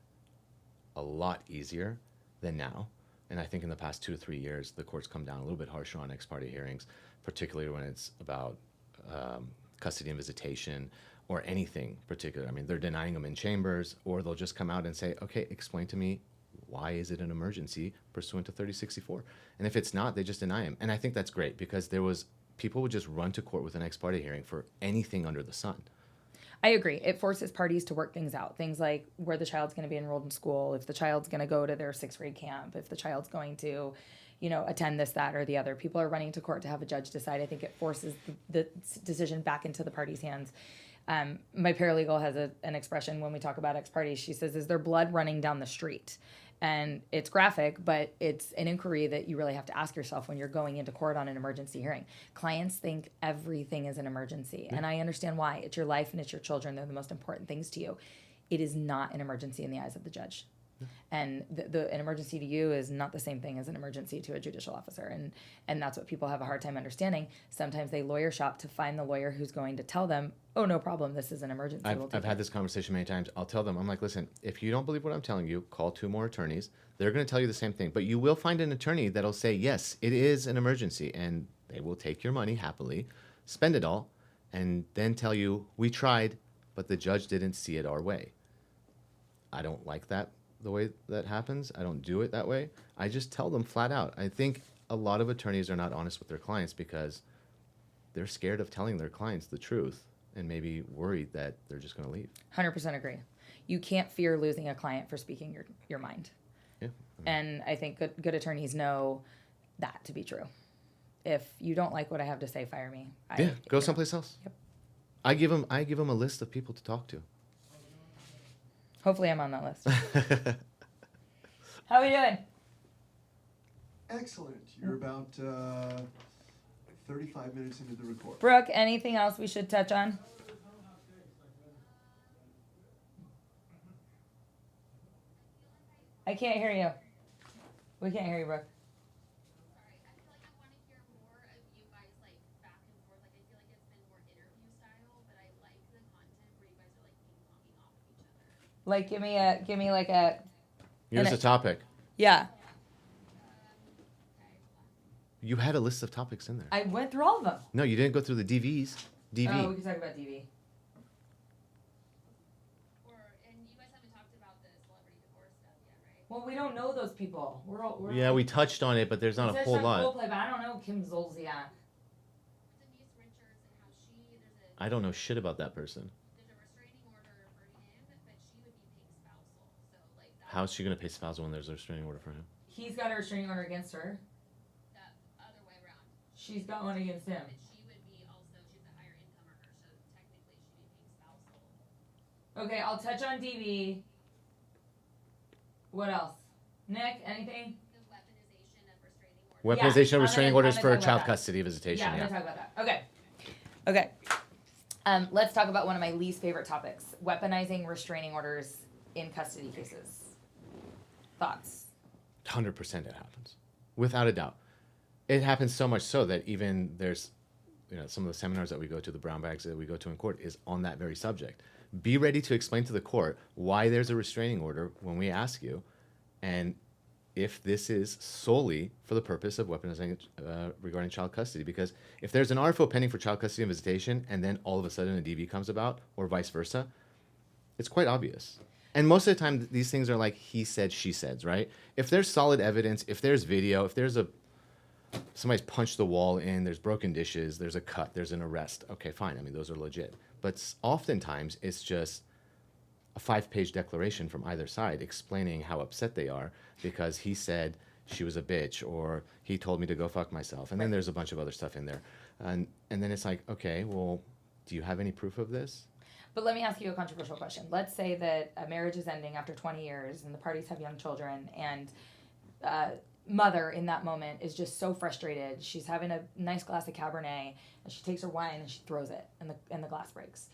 a lot easier than now. And I think in the past 2 to 3 years, the court's come down a little bit harsher on ex-party hearings, particularly when it's about custody and visitation or anything particular. I mean, they're denying them in chambers, or they'll just come out and say, okay, explain to me, why is it an emergency pursuant to 3064? And if it's not, they just deny him. And I think that's great, because people would just run to court with an ex parte hearing for anything under the sun. I agree. It forces parties to work things out. Things like where the child's going to be enrolled in school, if the child's going to go to their 6th grade camp, if the child's going to, attend this, that, or the other. People are running to court to have a judge decide. I think it forces the decision back into the party's hands. My paralegal has an expression when we talk about ex parties. She says, is there blood running down the street? And it's graphic, but it's an inquiry that you really have to ask yourself when you're going into court on an emergency hearing. Clients think everything is an emergency, and I understand why. It's your life and it's your children. They're the most important things to you. It is not an emergency in the eyes of the judge. And an emergency to you is not the same thing as an emergency to a judicial officer. And that's what people have a hard time understanding. Sometimes they lawyer shop to find the lawyer who's going to tell them, oh, no problem, this is an emergency. I've had this conversation many times. I'll tell them, I'm like, listen, if you don't believe what I'm telling you, call 2 more attorneys. They're going to tell you the same thing. But you will find an attorney that'll say, yes, it is an emergency. And they will take your money happily, spend it all, and then tell you, we tried, but the judge didn't see it our way. I don't like that. The way that happens, I don't do it that way. I just tell them flat out. I think a lot of attorneys are not honest with their clients because they're scared of telling their clients the truth and maybe worried that they're just going to leave. 100% agree. You can't fear losing a client for speaking your mind. Yeah. And I think good attorneys know that to be true. If you don't like what I have to say, fire me. Go someplace else. Yep. I give them a list of people to talk to. Hopefully I'm on that list. How are we doing? Excellent. You're about 35 minutes into the record. Brooke, anything else we should touch on? I can't hear you. We can't hear you, Brooke. Sorry, I feel like I want to hear more of you guys like back and forth. Like I feel like it's been more interview style, but I like the content where you guys are like ping-ponging off of each other. Like, give me like a. Here's the topic. Yeah. You had a list of topics in there. I went through all of them. No, you didn't go through the DVs. DV. Oh, we can talk about DV. And you guys haven't talked about the celebrity divorce stuff yet, right? Well, we don't know those people. We're Yeah, we touched on it, but there's not a whole lot. Coldplay, but I don't know Kim Zolciak. Denise Richards and how I don't know shit about that person. there's a restraining order for him, but she would be paying spousal. So like that, How's she going to pay spousal when there's a restraining order for him? He's got a restraining order against her. that other way around. She's got one against him. But she would be also, she's a higher income earner, so technically she'd be paying spousal. Okay, I'll touch on DV. What else? Nick, anything? The weaponization of restraining orders. Weaponization I'm of restraining gonna orders talk for about child that. custody visitation. Yeah, I'm Yeah. gonna talk about that. Okay. Let's talk about one of my least favorite topics: weaponizing restraining orders in custody cases. Thoughts? 100% it happens, without a doubt. It happens so much so that even there's, some of the seminars that we go to, the brown bags that we go to in court, is on that very subject. Be ready to explain to the court why there's a restraining order when we ask you, and if this is solely for the purpose of weaponizing regarding child custody. Because if there's an RFO pending for child custody and visitation, and then all of a sudden a DV comes about, or vice versa, it's quite obvious. And most of the time, these things are like he said, she said, right? If there's solid evidence, if there's video, if there's somebody's punched the wall in, there's broken dishes, there's a cut, there's an arrest. Okay, fine. I mean, those are legit. But oftentimes, it's just a 5-page declaration from either side explaining how upset they are because he said she was a bitch, or he told me to go fuck myself. And then there's a bunch of other stuff in there. And then it's like, okay, well, do you have any proof of this? But let me ask you a controversial question. Let's say that a marriage is ending after 20 years and the parties have young children, and mother in that moment is just so frustrated. She's having a nice glass of Cabernet and she takes her wine and she throws it and the glass breaks.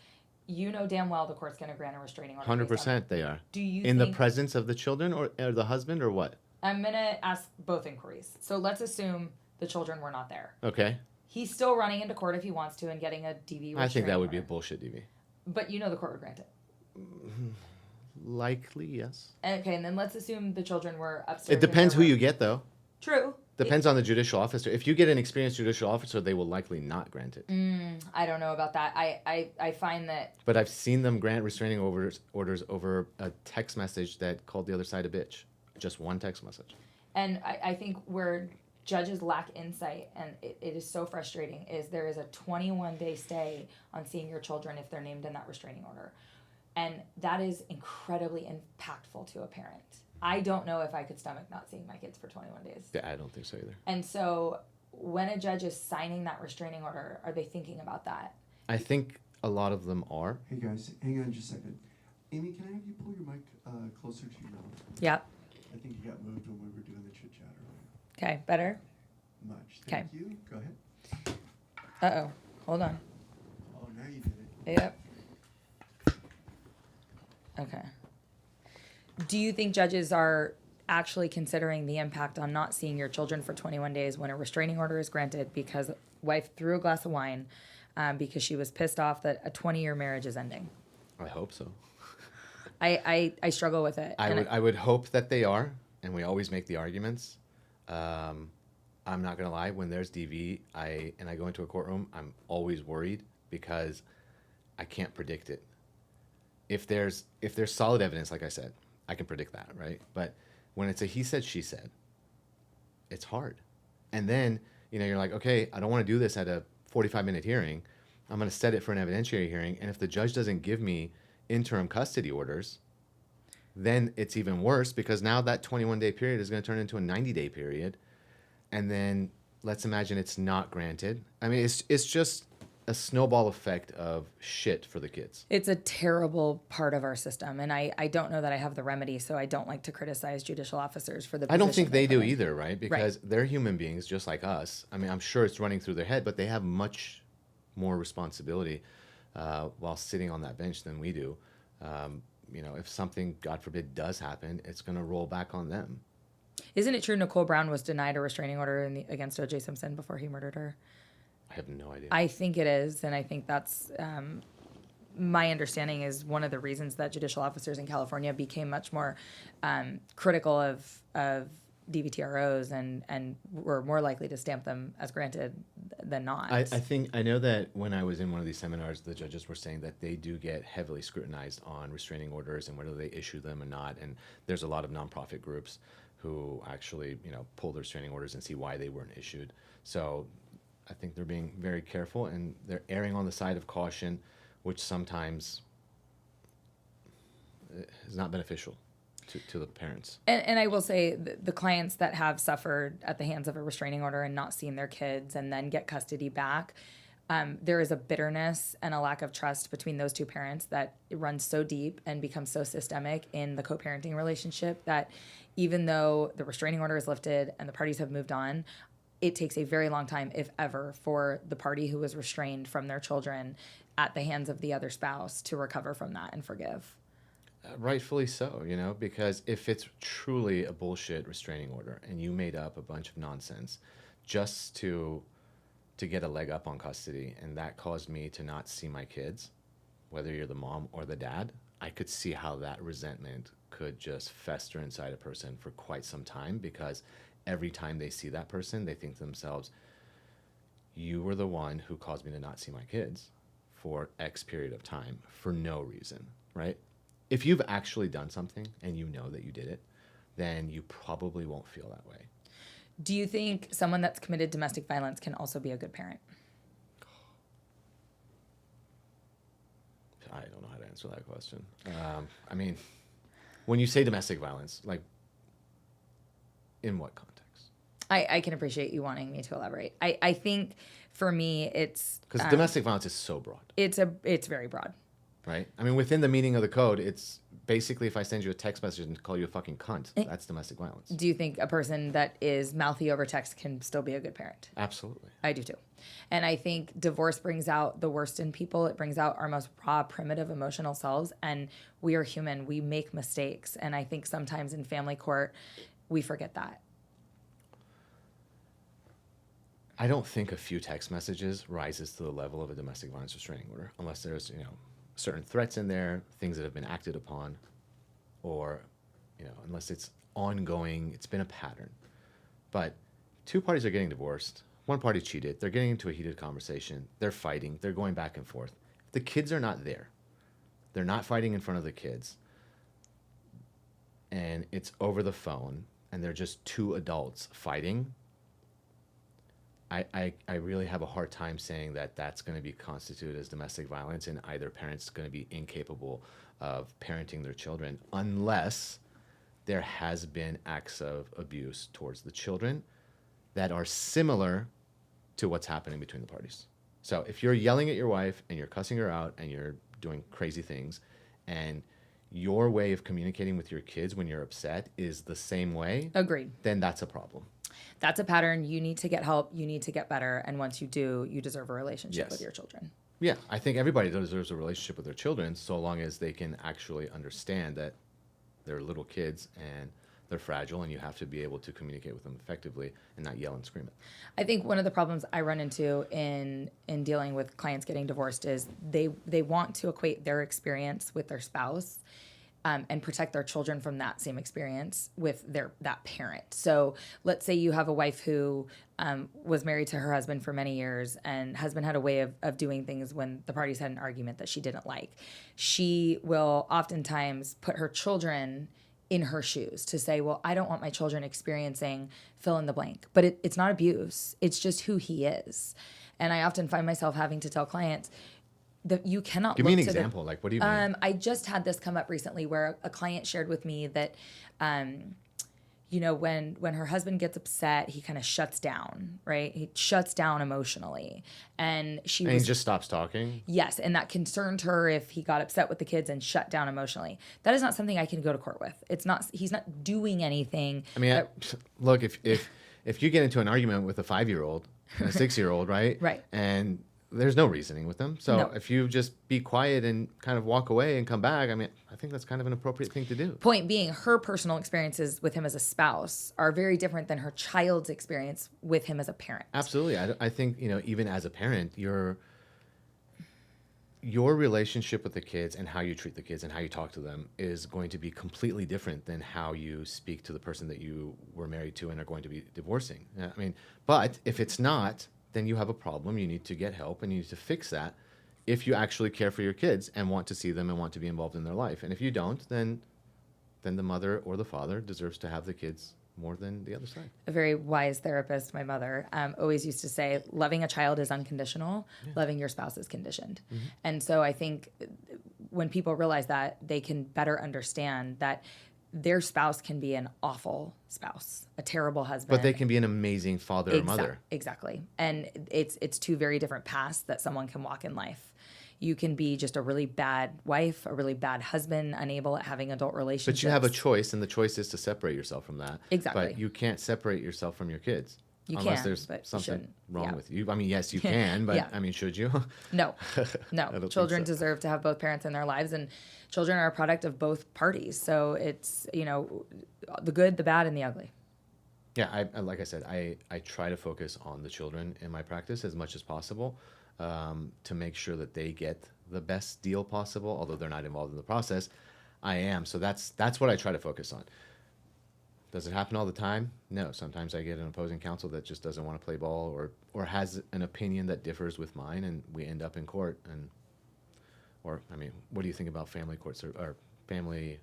You know damn well the court's going to grant a restraining order. 100% they are. Do you in the think, presence of the children or the husband, or what? I'm going to ask both inquiries. So let's assume the children were not there. Okay. He's still running into court if he wants to and getting a DV. I think that would be a order. bullshit DV. But you know the court would grant it. Likely, yes. Okay, and then let's assume the children were upstairs. It depends who you get, though. True. Depends on the judicial officer. If you get an experienced judicial officer, they will likely not grant it. I don't know about that. I find that. But I've seen them grant restraining orders over a text message that called the other side a bitch. Just one text message. And I think where judges lack insight, and it is so frustrating, is there is a 21-day stay on seeing your children if they're named in that restraining order. And that is incredibly impactful to a parent. I don't know if I could stomach not seeing my kids for 21 days. Yeah, I don't think so either. And so when a judge is signing that restraining order, are they thinking about that? I think a lot of them are. Hey guys, hang on just a second. Amy, can I have you pull your mic closer to your mouth? Yep. I think you got moved when we were doing the chit chat earlier. Okay, better? Much. Okay. Thank you. Go ahead. Uh-oh. Hold on. Oh, now you did it. Yep. Okay. Do you think judges are actually considering the impact on not seeing your children for 21 days when a restraining order is granted because wife threw a glass of wine because she was pissed off that a 20-year marriage is ending? I hope so. I struggle with it. I would hope that they are, and we always make the arguments. I'm not gonna lie. When there's DV, I go into a courtroom, I'm always worried because I can't predict it. If there's solid evidence, like I said, I can predict that, right? But when it's a he said, she said, it's hard. And then you're like, okay, I don't want to do this at a 45-minute hearing, I'm going to set it for an evidentiary hearing. And if the judge doesn't give me interim custody orders, then it's even worse, because now that 21-day period is going to turn into a 90-day period. And then let's imagine it's not granted. I mean, it's just a snowball effect of shit for the kids. It's a terrible part of our system. And I don't know that I have the remedy, so I don't like to criticize judicial officers for the I don't position think they they're do put in. either, right? Because they're human beings just like us. I mean, I'm sure it's running through their head, but they have much more responsibility while sitting on that bench than we do. You know, if something, God forbid, does happen, it's going to roll back on them. Isn't it true Nicole Brown was denied a restraining order against O.J. Simpson before he murdered her? I have no idea. I think it is, and I think that's my understanding is one of the reasons that judicial officers in California became much more critical of DVTROs and were more likely to stamp them as granted than not. I know that when I was in one of these seminars, the judges were saying that they do get heavily scrutinized on restraining orders and whether they issue them or not. And there's a lot of nonprofit groups who actually, you know, pull their restraining orders and see why they weren't issued. So I think they're being very careful and they're erring on the side of caution, which sometimes is not beneficial to the parents. And I will say the clients that have suffered at the hands of a restraining order and not seen their kids and then get custody back, there is a bitterness and a lack of trust between those two parents that runs so deep and becomes so systemic in the co-parenting relationship that even though the restraining order is lifted and the parties have moved on, it takes a very long time, if ever, for the party who was restrained from their children at the hands of the other spouse to recover from that and forgive. Rightfully so, you know, because if it's truly a bullshit restraining order and you made up a bunch of nonsense just to get a leg up on custody, and that caused me to not see my kids, whether you're the mom or the dad, I could see how that resentment could just fester inside a person for quite some time, because every time they see that person, they think to themselves, you were the one who caused me to not see my kids for X period of time for no reason, right? If you've actually done something and you know that you did it, then you probably won't feel that way. Do you think someone that's committed domestic violence can also be a good parent? I don't know how to answer that question. I mean, when you say domestic violence, like, in what context? I can appreciate you wanting me to elaborate. I think for me, it's... Because domestic violence is so broad. It's very broad. Right? I mean, within the meaning of the code, it's basically if I send you a text message and call you a fucking cunt, that's domestic violence. Do you think a person that is mouthy over text can still be a good parent? Absolutely. I do too. And I think divorce brings out the worst in people. It brings out our most raw, primitive emotional selves. And we are human. We make mistakes. And I think sometimes in family court, we forget that. I don't think a few text messages rises to the level of a domestic violence restraining order, unless there's, you know, certain threats in there, things that have been acted upon, or, you know, unless it's ongoing, it's been a pattern. But two parties are getting divorced. One party cheated. They're getting into a heated conversation. They're fighting. They're going back and forth. If the kids are not there, they're not fighting in front of the kids, and it's over the phone, and they're just two adults fighting, I really have a hard time saying that that's going to be constituted as domestic violence, and either parent's going to be incapable of parenting their children unless there has been acts of abuse towards the children that are similar to what's happening between the parties. So if you're yelling at your wife and you're cussing her out and you're doing crazy things, and your way of communicating with your kids when you're upset is the same way, Agreed. then that's a problem. That's a pattern. You need to get help. You need to get better. And once you do, you deserve a relationship Yes. with your children. Yeah, I think everybody deserves a relationship with their children, so long as they can actually understand that they're little kids and they're fragile, and you have to be able to communicate with them effectively and not yell and scream at them. I think one of the problems I run into in dealing with clients getting divorced is they want to equate their experience with their spouse and protect their children from that same experience with that parent. So let's say you have a wife who was married to her husband for many years, and husband had a way of doing things when the parties had an argument that she didn't like. She will oftentimes put her children in her shoes to say, well, I don't want my children experiencing fill in the blank. But it's not abuse. It's just who he is. And I often find myself having to tell clients that you cannot Give me look an to example. Like, what do you mean? I just had this come up recently where a client shared with me that, you know, when her husband gets upset, he kind of shuts down, right? He shuts down emotionally. And And he just stops talking. yes, and that concerned her if he got upset with the kids and shut down emotionally. That is not something I can go to court with. He's not doing anything. I mean, look, if you get into an argument with a 5-year-old and a 6-year-old, right? Right. And there's no reasoning with them. So No. if you just be quiet and kind of walk away and come back, I mean, I think that's kind of an appropriate thing to do. Point being, her personal experiences with him as a spouse are very different than her child's experience with him as a parent. Absolutely. I think, you know, even as a parent, your relationship with the kids and how you treat the kids and how you talk to them is going to be completely different than how you speak to the person that you were married to and are going to be divorcing. I mean, but if it's not, then you have a problem. You need to get help and you need to fix that if you actually care for your kids and want to see them and want to be involved in their life. And if you don't, then the mother or the father deserves to have the kids more than the other side. A very wise therapist, my mother, always used to say, loving a child is unconditional, loving your spouse is conditioned. And so I think when people realize that, they can better understand that their spouse can be an awful spouse, a terrible husband. But they can be an amazing father or mother. Exactly. And it's two very different paths that someone can walk in life. You can be just a really bad wife, a really bad husband, unable at having adult relationships. But you have a choice, and the choice is to separate yourself from that. Exactly. But you can't separate yourself from your kids. You unless can, there's but you something shouldn't. wrong Yeah. with you. I mean, yes, you can, but Yeah. I mean, should you? No. think Children so. deserve to have both parents in their lives, and children are a product of both parties. So it's, you know, the good, the bad, and the ugly. Yeah, I like I said, I try to focus on the children in my practice as much as possible to make sure that they get the best deal possible, although they're not involved in the process. I am. So that's what I try to focus on. Does it happen all the time? No. Sometimes I get an opposing counsel that just doesn't want to play ball or has an opinion that differs with mine, and we end up in court. Or I mean, what do you think about family court family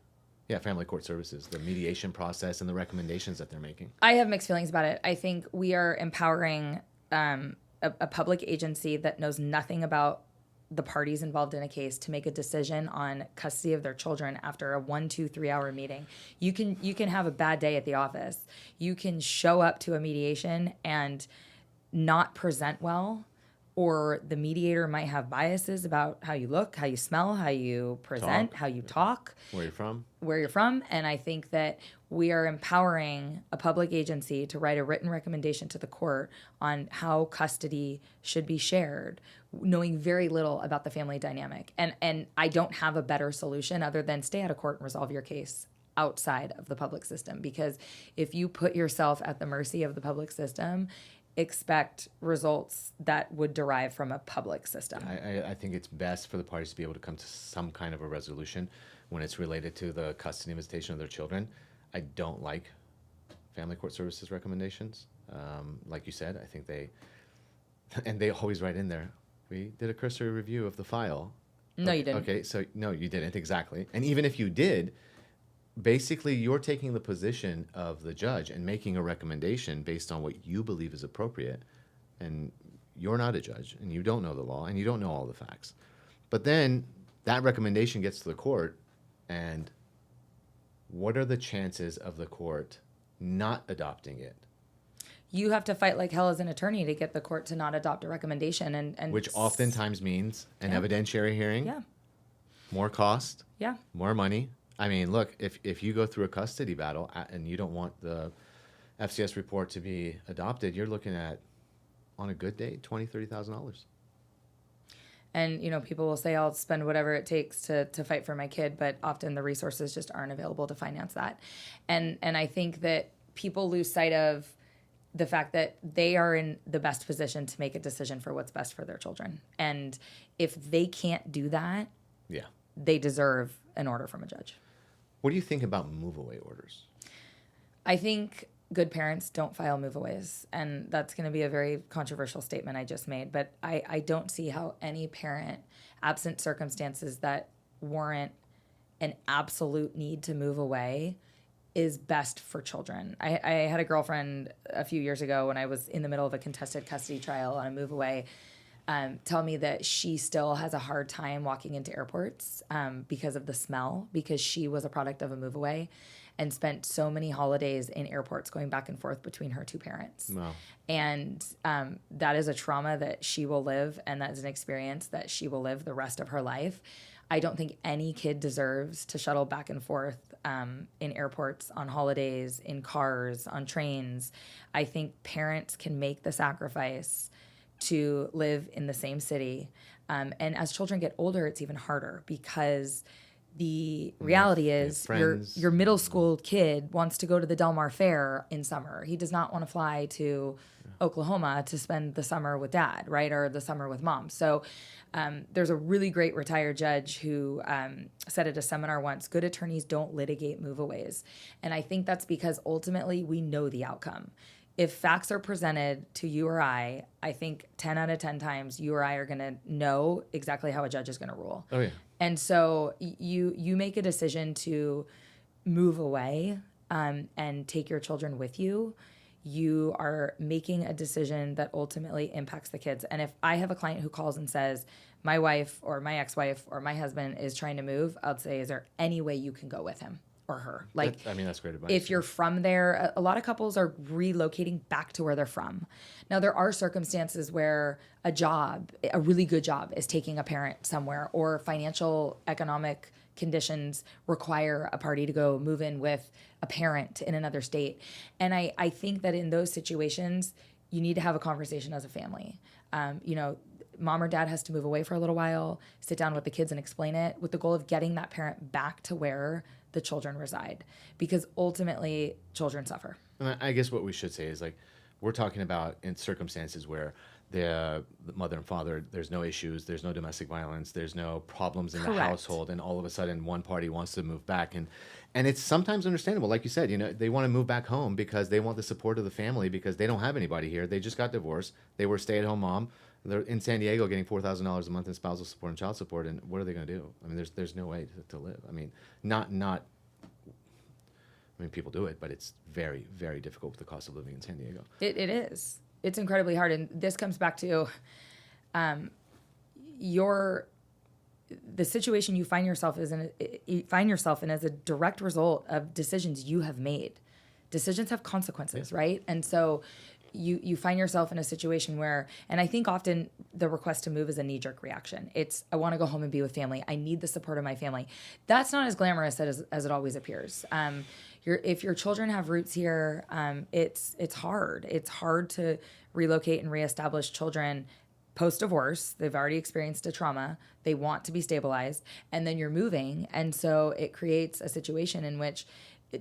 court services, the mediation process and the recommendations that they're making? I have mixed feelings about it. I think we are empowering a public agency that knows nothing about the parties involved in a case to make a decision on custody of their children after a 1, 2, 3 hour meeting. You can have a bad day at the office. You can show up to a mediation and not present well, or the mediator might have biases about how you look, how you smell, how you present, how you talk, Where you're from. And I think that we are empowering a public agency to write a written recommendation to the court on how custody should be shared, knowing very little about the family dynamic. And I don't have a better solution other than stay out of court and resolve your case outside of the public system. Because if you put yourself at the mercy of the public system, expect results that would derive from a public system. I think it's best for the parties to be able to come to some kind of a resolution when it's related to the custody and visitation of their children. I don't like family court services recommendations. Like you said, I think they always write in there, we did a cursory review of the file. No, you didn't. Okay, so no, you didn't, exactly. And even if you did, basically you're taking the position of the judge and making a recommendation based on what you believe is appropriate. And you're not a judge, and you don't know the law, and you don't know all the facts. But then that recommendation gets to the court, and what are the chances of the court not adopting it? You have to fight like hell as an attorney to get the court to not adopt a recommendation, and Which oftentimes means an Yeah. evidentiary hearing, yeah, more cost, yeah. more money. I mean, look, if you go through a custody battle and you don't want the FCS report to be adopted, you're looking at, on a good day, $20,000, $30,000. And, you know, people will say, I'll spend whatever it takes to fight for my kid, but often the resources just aren't available to finance that. And I think that people lose sight of the fact that they are in the best position to make a decision for what's best for their children. And if they can't do that, Yeah. they deserve an order from a judge. What do you think about move-away orders? I think good parents don't file move-aways, and that's going to be a very controversial statement I just made, but I don't see how any parent, absent circumstances that warrant an absolute need to move away, is best for children. I had a girlfriend a few years ago when I was in the middle of a contested custody trial on a move away, tell me that she still has a hard time walking into airports because of the smell, because she was a product of a move away and spent so many holidays in airports going back and forth between her two parents. Wow. And that is a trauma that she will live, and that is an experience that she will live the rest of her life. I don't think any kid deserves to shuttle back and forth in airports, on holidays, in cars, on trains. I think parents can make the sacrifice to live in the same city. And as children get older, it's even harder, because the reality is your middle school kid wants to go to the Del Mar Fair in summer. He does not want to fly to Oklahoma to spend the summer with dad, right? Or the summer with mom. So there's a really great retired judge who said at a seminar once, good attorneys don't litigate move-aways. And I think that's because ultimately we know the outcome. If facts are presented to you or I think 10 out of 10 times you or I are going to know exactly how a judge is going to rule. Oh, yeah. And so you make a decision to move away and take your children with you. You are making a decision that ultimately impacts the kids. And if I have a client who calls and says, my wife or my ex-wife or my husband is trying to move, I'll say, is there any way you can go with him or her? Like, that's great advice. if you're from there, a lot of couples are relocating back to where they're from. Now, there are circumstances where a job, a really good job, is taking a parent somewhere, or financial, economic conditions require a party to go move in with a parent in another state. And I think that in those situations, you need to have a conversation as a family. Mom or dad has to move away for a little while, sit down with the kids and explain it, with the goal of getting that parent back to where the children reside, because ultimately children suffer. And I guess what we should say is, like, we're talking about in circumstances where the mother and father, there's no issues, there's no domestic violence, there's no problems in the household, and all of a sudden one party wants to move back. And it's sometimes understandable. Like you said, they want to move back home because they want the support of the family, because they don't have anybody here. They just got divorced. They were a stay-at-home mom. They're in San Diego getting $4,000 a month in spousal support and child support, and what are they going to do? I mean, there's no way to live. I mean, people do it, but it's very, very difficult with the cost of living in San Diego. It is. It's incredibly hard, and this comes back to the situation you find yourself in as a direct result of decisions you have made. Decisions have consequences, right? And so you find yourself in a situation where, and I think often the request to move is a knee-jerk reaction. It's, I want to go home and be with family. I need the support of my family. That's not as glamorous as it always appears. If your children have roots here, it's hard. It's hard to relocate and reestablish children post-divorce. They've already experienced a trauma. They want to be stabilized, and then you're moving. And so it creates a situation in which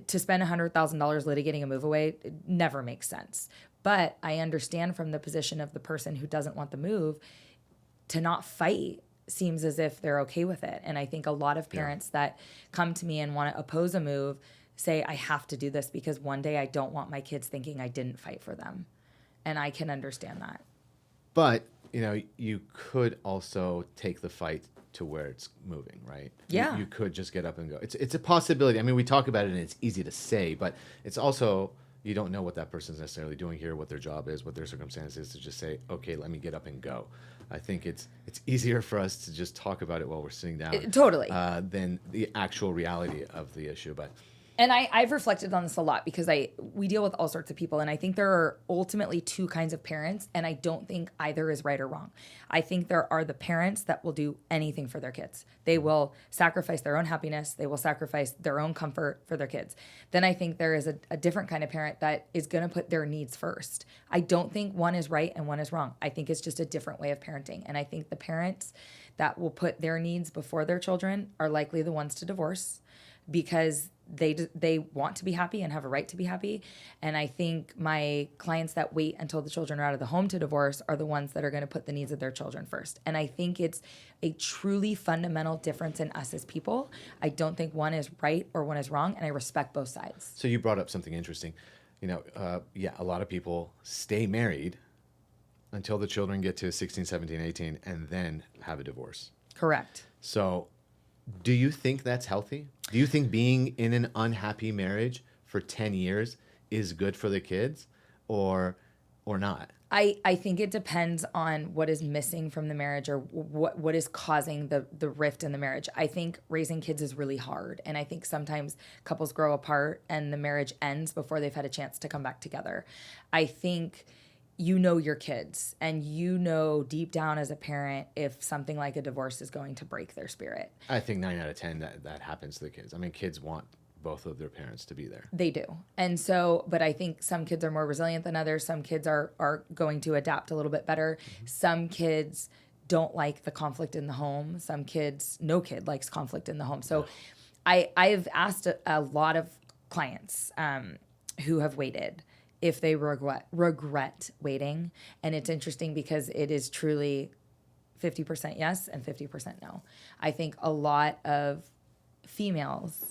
to spend $100,000 litigating a move away never makes sense. But I understand from the position of the person who doesn't want the move, to not fight seems as if they're okay with it. And I think a lot of parents that come to me and want to oppose a move say, I have to do this because one day I don't want my kids thinking I didn't fight for them. And I can understand that. But, you could also take the fight to where it's moving, right? Yeah. You could just get up and go. It's a possibility. I mean, we talk about it and it's easy to say, but it's also, you don't know what that person's necessarily doing here, what their job is, what their circumstance is, to just say, okay, let me get up and go. I think it's easier for us to just talk about it while we're sitting down. Totally. Than the actual reality of the issue. But And I've reflected on this a lot because we deal with all sorts of people, and I think there are ultimately two kinds of parents, and I don't think either is right or wrong. I think there are the parents that will do anything for their kids. They will sacrifice their own happiness. They will sacrifice their own comfort for their kids. Then I think there is a different kind of parent that is going to put their needs first. I don't think one is right and one is wrong. I think it's just a different way of parenting. And I think the parents that will put their needs before their children are likely the ones to divorce, because they want to be happy and have a right to be happy. And I think my clients that wait until the children are out of the home to divorce are the ones that are going to put the needs of their children first. And I think it's a truly fundamental difference in us as people. I don't think one is right or one is wrong, and I respect both sides. So you brought up something interesting. A lot of people stay married until the children get to 16, 17, 18, and then have a divorce. Correct. So do you think that's healthy? Do you think being in an unhappy marriage for 10 years is good for the kids or not. I think it depends on what is missing from the marriage or what is causing the rift in the marriage. I think raising kids is really hard. And I think sometimes couples grow apart and the marriage ends before they've had a chance to come back together. I think you know your kids and you know deep down as a parent if something like a divorce is going to break their spirit. I think 9 out of 10 that happens to the kids. I mean, kids want both of their parents to be there. They do. And so, but I think some kids are more resilient than others. Some kids are going to adapt a little bit better. Mm-hmm. Some kids don't like the conflict in the home. Some kids, no kid likes conflict in the home. So I've asked a lot of clients who have waited if they regret waiting. And it's interesting because it is truly 50% yes and 50% no. I think a lot of females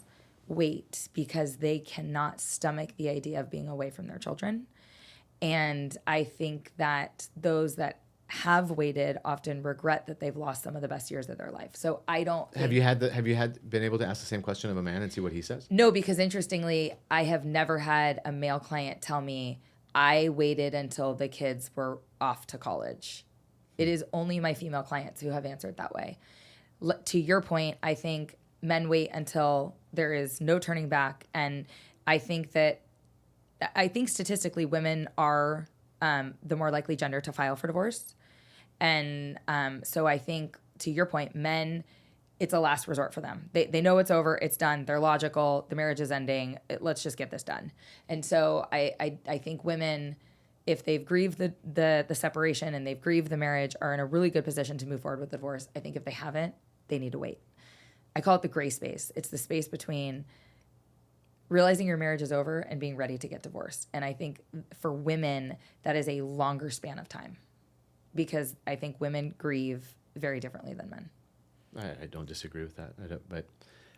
wait because they cannot stomach the idea of being away from their children. And I think that those that have waited often regret that they've lost some of the best years of their life. So I don't Have you been able to ask the same question of a man and see what he says? No, because interestingly, I have never had a male client tell me I waited until the kids were off to college. It is only my female clients who have answered that way. To your point, I think men wait until there is no turning back. And I think statistically women are the more likely gender to file for divorce. And so I think, to your point, men, it's a last resort for them. They know it's over, it's done, they're logical, the marriage is ending, let's just get this done. And so I think women, if they've grieved the separation and they've grieved the marriage, are in a really good position to move forward with the divorce. I think if they haven't, they need to wait. I call it the gray space. It's the space between realizing your marriage is over and being ready to get divorced. And I think for women, that is a longer span of time because I think women grieve very differently than men. I don't disagree with that. But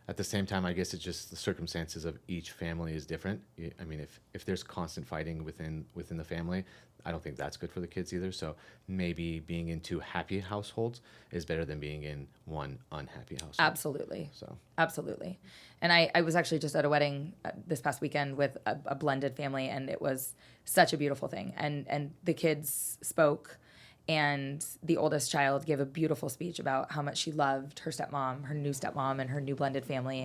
at the same time, I guess it's just the circumstances of each family is different. I mean, if there's constant fighting within the family, I don't think that's good for the kids either. So maybe being in 2 happy households is better than being in 1 unhappy household. Absolutely. So absolutely. And I was actually just at a wedding this past weekend with a blended family, and it was such a beautiful thing. And the kids spoke, and the oldest child gave a beautiful speech about how much she loved her stepmom, her new stepmom, and her new blended family.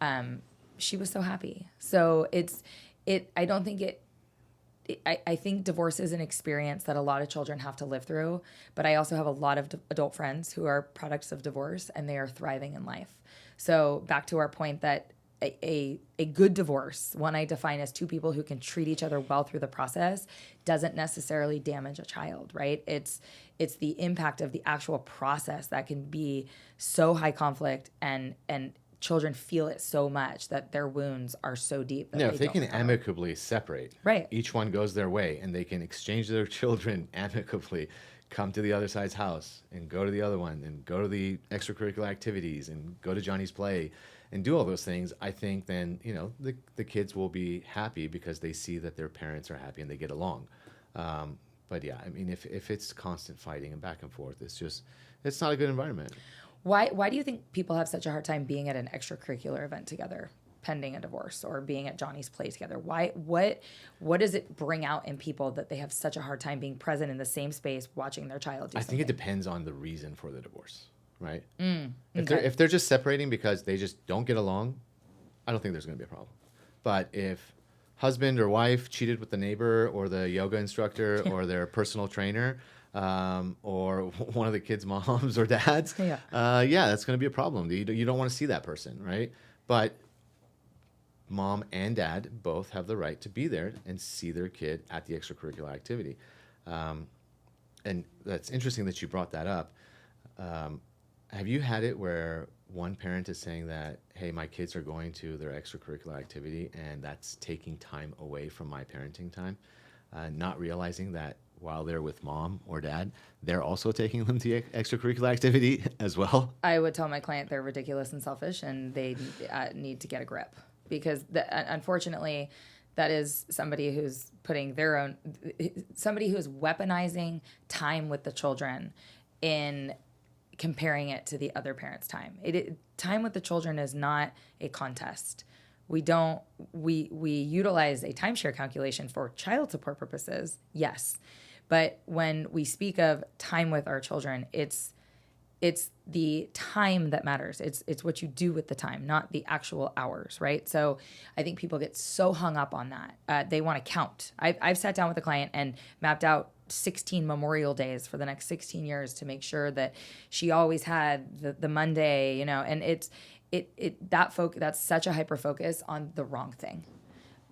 And she was so happy. So I don't think I think divorce is an experience that a lot of children have to live through, but I also have a lot of adult friends who are products of divorce and they are thriving in life. So back to our point that a good divorce, one I define as 2 people who can treat each other well through the process, doesn't necessarily damage a child, right? It's the impact of the actual process that can be so high conflict and children feel it so much that their wounds are so deep that if they can amicably separate, right? Each one goes their way, and they can exchange their children amicably, come to the other side's house, and go to the other one, and go to the extracurricular activities, and go to Johnny's play, and do all those things. I think then the kids will be happy because they see that their parents are happy and they get along. But yeah, I mean, if it's constant fighting and back and forth, it's not a good environment. Why do you think people have such a hard time being at an extracurricular event together, pending a divorce, or being at Johnny's play together? What does it bring out in people that they have such a hard time being present in the same space, watching their child do something? I think it depends on the reason for the divorce, right? Okay. If they're just separating because they just don't get along, I don't think there's going to be a problem. But if husband or wife cheated with the neighbor or the yoga instructor or their personal trainer, or one of the kids' moms or dads, that's going to be a problem. You don't want to see that person, right? But mom and dad both have the right to be there and see their kid at the extracurricular activity. And that's interesting that you brought that up. Have you had it where one parent is saying that, hey, my kids are going to their extracurricular activity and that's taking time away from my parenting time, not realizing that while they're with mom or dad, they're also taking them to extracurricular activity as well? I would tell my client they're ridiculous and selfish and they need to get a grip, because unfortunately that is somebody who's putting somebody who's weaponizing time with the children in comparing it to the other parent's time. Time with the children is not a contest. We don't, we utilize a timeshare calculation for child support purposes, yes. But when we speak of time with our children, it's the time that matters. It's what you do with the time, not the actual hours, right? So I think people get so hung up on that. They want to count. I've sat down with a client and mapped out 16 Memorial Days for the next 16 years to make sure that she always had the Monday, and that's such a hyper focus on the wrong thing.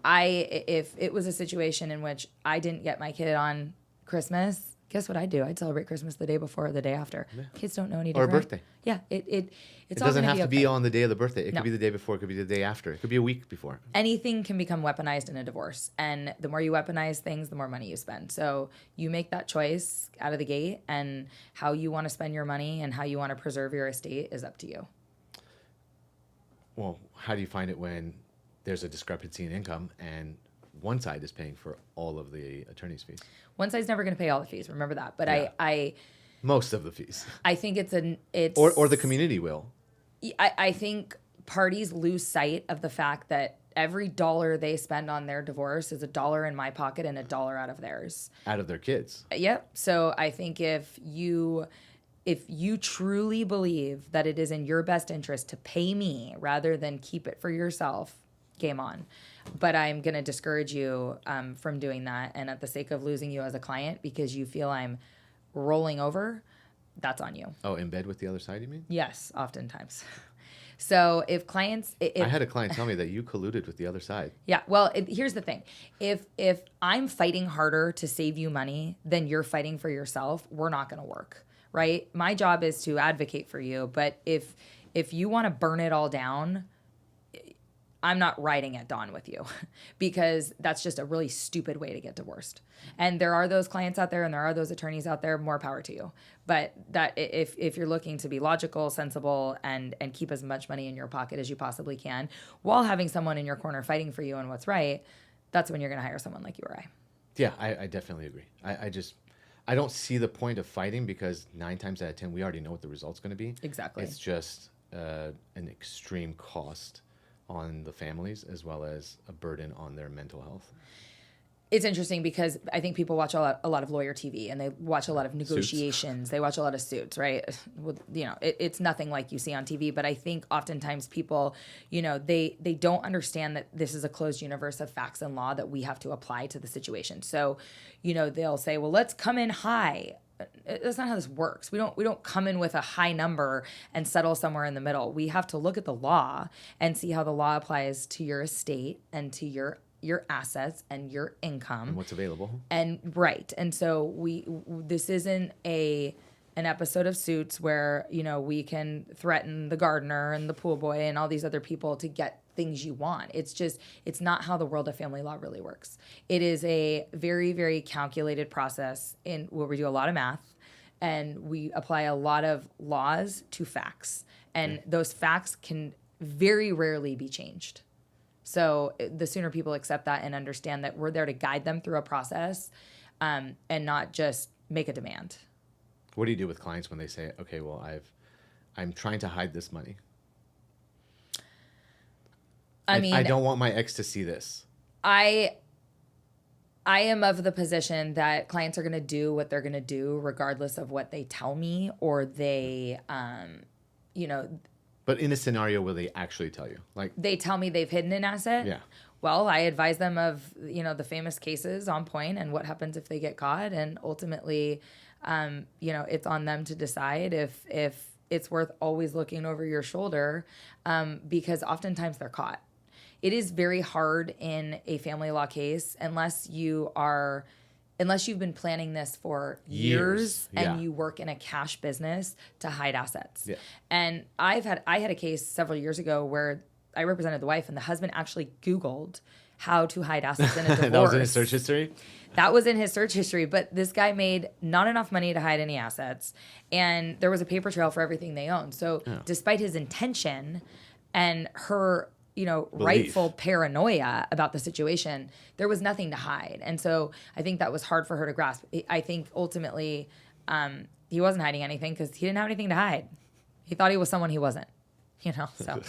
If it was a situation in which I didn't get my kid on Christmas, guess what I'd do? I'd celebrate Christmas the day before or the day after. Yeah. Kids don't know any different. Or a birthday. Yeah, it doesn't have to be okay. on the day of the birthday. It No. could be the day before. It could be the day after. It could be a week before. Anything can become weaponized in a divorce. And the more you weaponize things, the more money you spend. So you make that choice out of the gate, and how you want to spend your money and how you want to preserve your estate is up to you. Well, how do you find it when there's a discrepancy in income and one side is paying for all of the attorney's fees? One side's never going to pay all the fees. Remember that. But Yeah. Most of the fees. I think it's Or the community will. I think parties lose sight of the fact that every dollar they spend on their divorce is $1 in my pocket and $1 out of theirs. Out of their kids. Yep. So I think if you truly believe that it is in your best interest to pay me rather than keep it for yourself, game on. But I'm going to discourage you from doing that. And at the sake of losing you as a client because you feel I'm rolling over, that's on you. Oh, in bed with the other side, you mean? Yes, oftentimes. So if clients... I had a client tell me that you colluded with the other side. Yeah, well, here's the thing. If I'm fighting harder to save you money than you're fighting for yourself, we're not going to work, right? My job is to advocate for you. But if you want to burn it all down, I'm not riding at dawn with you because that's just a really stupid way to get divorced. And there are those clients out there and there are those attorneys out there, more power to you. But that if you're looking to be logical, sensible, and keep as much money in your pocket as you possibly can while having someone in your corner fighting for you and what's right, that's when you're going to hire someone like you or I. Yeah, I definitely agree. I don't see the point of fighting because 9 times out of 10, we already know what the result's going to be. Exactly. It's just an extreme cost on the families as well as a burden on their mental health. It's interesting because I think people watch a lot of lawyer TV and they watch a lot of negotiations. Suits. They watch a lot of Suits, right? Well, it's nothing like you see on TV, but I think oftentimes people, they don't understand that this is a closed universe of facts and law that we have to apply to the situation. So, they'll say, well, let's come in high. That's not how this works. We don't come in with a high number and settle somewhere in the middle. We have to look at the law and see how the law applies to your estate and to your assets and your income and what's available. And right. And so this isn't an episode of Suits where, we can threaten the gardener and the pool boy and all these other people to get things you want. It's not how the world of family law really works. It is a very, very calculated process where we do a lot of math and we apply a lot of laws to facts. And those facts can very rarely be changed. So the sooner people accept that and understand that we're there to guide them through a process and not just make a demand. What do you do with clients when they say, okay, well, I'm trying to hide this money? I don't want my ex to see this. I am of the position that clients are going to do what they're going to do regardless of what they tell me or they, But in a scenario where they actually tell you, like they tell me they've hidden an asset. Yeah. Well, I advise them of, the famous cases on point and what happens if they get caught. And ultimately, it's on them to decide if it's worth always looking over your shoulder because oftentimes they're caught. It is very hard in a family law case unless you've been planning this for years and you work in a cash business to hide assets. Yeah. And I had a case several years ago where I represented the wife and the husband actually Googled how to hide assets in a divorce. That was in his search history? That was in his search history, but this guy made not enough money to hide any assets, and there was a paper trail for everything they owned. So despite his intention and her rightful paranoia about the situation, there was nothing to hide. And so I think that was hard for her to grasp. I think ultimately he wasn't hiding anything because he didn't have anything to hide. He thought he was someone he wasn't, so.